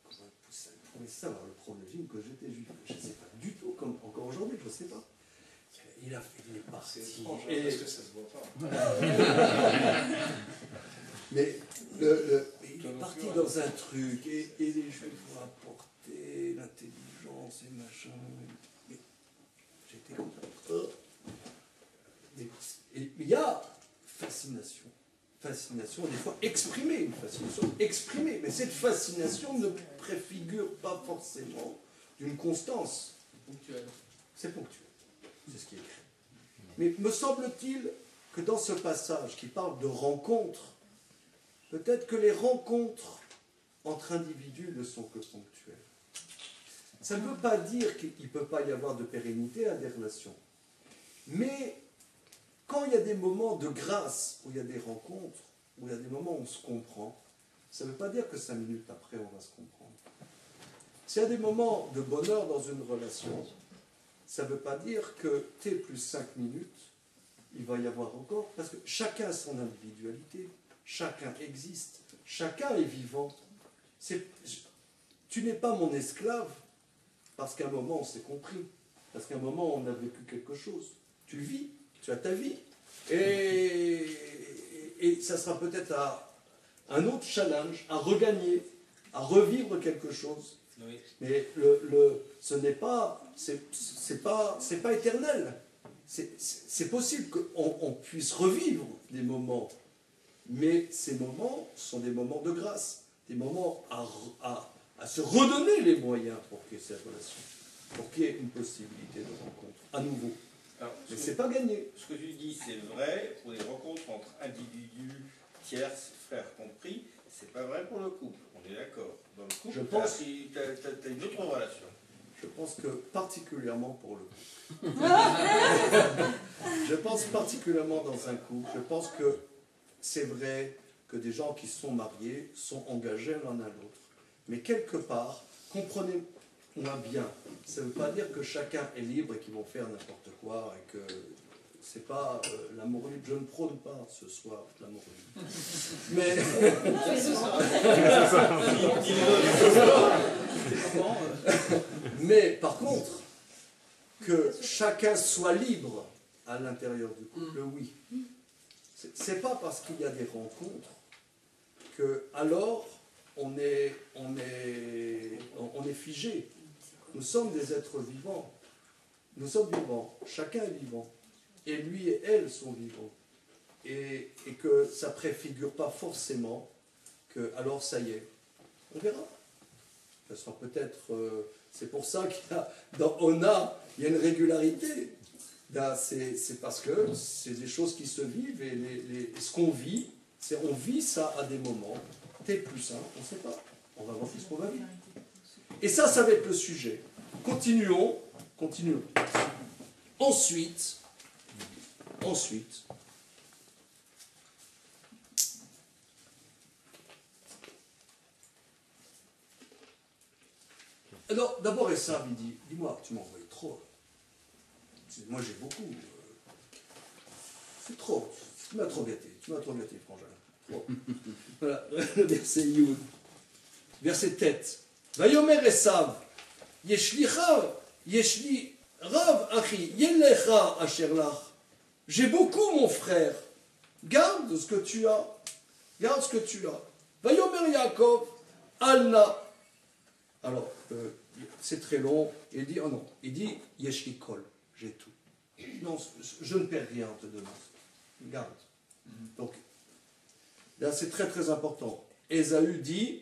comment il pouvait savoir le prof de gym que j'étais juif. Je ne sais pas du tout, comme encore aujourd'hui, je ne sais pas. Il est parti. C'est étrange, parce que ça ne se voit pas. Mais il est parti dans un truc, et les juifs vont apporter l'intelligence et machin. Mais j'étais comme ça. Et il y a fascination. Fascination, des fois exprimée, une fascination exprimée, mais cette fascination ne préfigure pas forcément d'une constance. Ponctuelle. C'est ponctuel, c'est ce qui est écrit. Mais me semble-t-il que dans ce passage qui parle de rencontres, peut-être que les rencontres entre individus ne sont que ponctuelles. Ça ne veut pas dire qu'il ne peut pas y avoir de pérennité à des relations, mais quand il y a des moments de grâce, où il y a des rencontres, où il y a des moments où on se comprend, ça ne veut pas dire que 5 minutes après, on va se comprendre. S'il y a des moments de bonheur dans une relation, ça ne veut pas dire que T plus 5 minutes, il va y avoir encore, parce que chacun a son individualité, chacun existe, chacun est vivant. Tu n'es pas mon esclave, parce qu'à un moment on s'est compris, parce qu'à un moment on a vécu quelque chose. Tu vis. Tu as ta vie. Et ça sera peut-être un autre challenge, à regagner, à revivre quelque chose. Oui. Mais ce n'est pas, c'est pas éternel. C'est possible qu'on puisse revivre des moments, mais ces moments sont des moments de grâce, des moments à se redonner les moyens pour qu'il y ait cette relation, pour qu'il y ait une possibilité de rencontre à nouveau. Alors, mais c'est pas gagné. Ce que tu dis, c'est vrai pour les rencontres entre individus, tierces, frères compris. C'est pas vrai pour le couple. On est d'accord. Dans le couple, Je pense. tu as une autre relation. Je pense que particulièrement pour le couple. Je pense particulièrement dans un couple. Je pense que c'est vrai que des gens qui sont mariés sont engagés l'un à l'autre. Mais quelque part, comprenez-moi bien, ça ne veut pas dire que chacun est libre et qu'ils vont faire n'importe quoi et que c'est pas l'amour libre. Je ne prône pas ce soir l'amour libre. Mais mais par contre, que chacun soit libre à l'intérieur du couple, oui. C'est pas parce qu'il y a des rencontres que alors on est figé. Nous sommes des êtres vivants. Nous sommes vivants. Chacun est vivant. Et lui et elle sont vivants. Et que ça ne préfigure pas forcément que alors ça y est. On verra. Ça sera peut-être. C'est pour ça qu'il y a dans Ona, il y a une régularité. C'est parce que c'est des choses qui se vivent et ce qu'on vit, on vit ça à des moments. T plus 1, on ne sait pas. On va voir ce qu'on va vivre. Et ça va être le sujet. Continuons. Ensuite, alors, d'abord, Esav, il dit, dis-moi, tu m'as envoyé trop. Moi, j'ai beaucoup. C'est trop. Tu m'as trop gâté, frangin. Trop. Voilà, le verset Yud. Verset tête. Vayomer Esav, Yeshlicha, Yeshli Rav Achi, Yelecha Asherlach. J'ai beaucoup, mon frère. Garde ce que tu as. Vayomer Yaakov, Alna. Alors, c'est très long. Il dit Yeshli Kol, j'ai tout. Non, je ne perds rien en te donnant. Garde. Donc, là, c'est très très important. Ésaü dit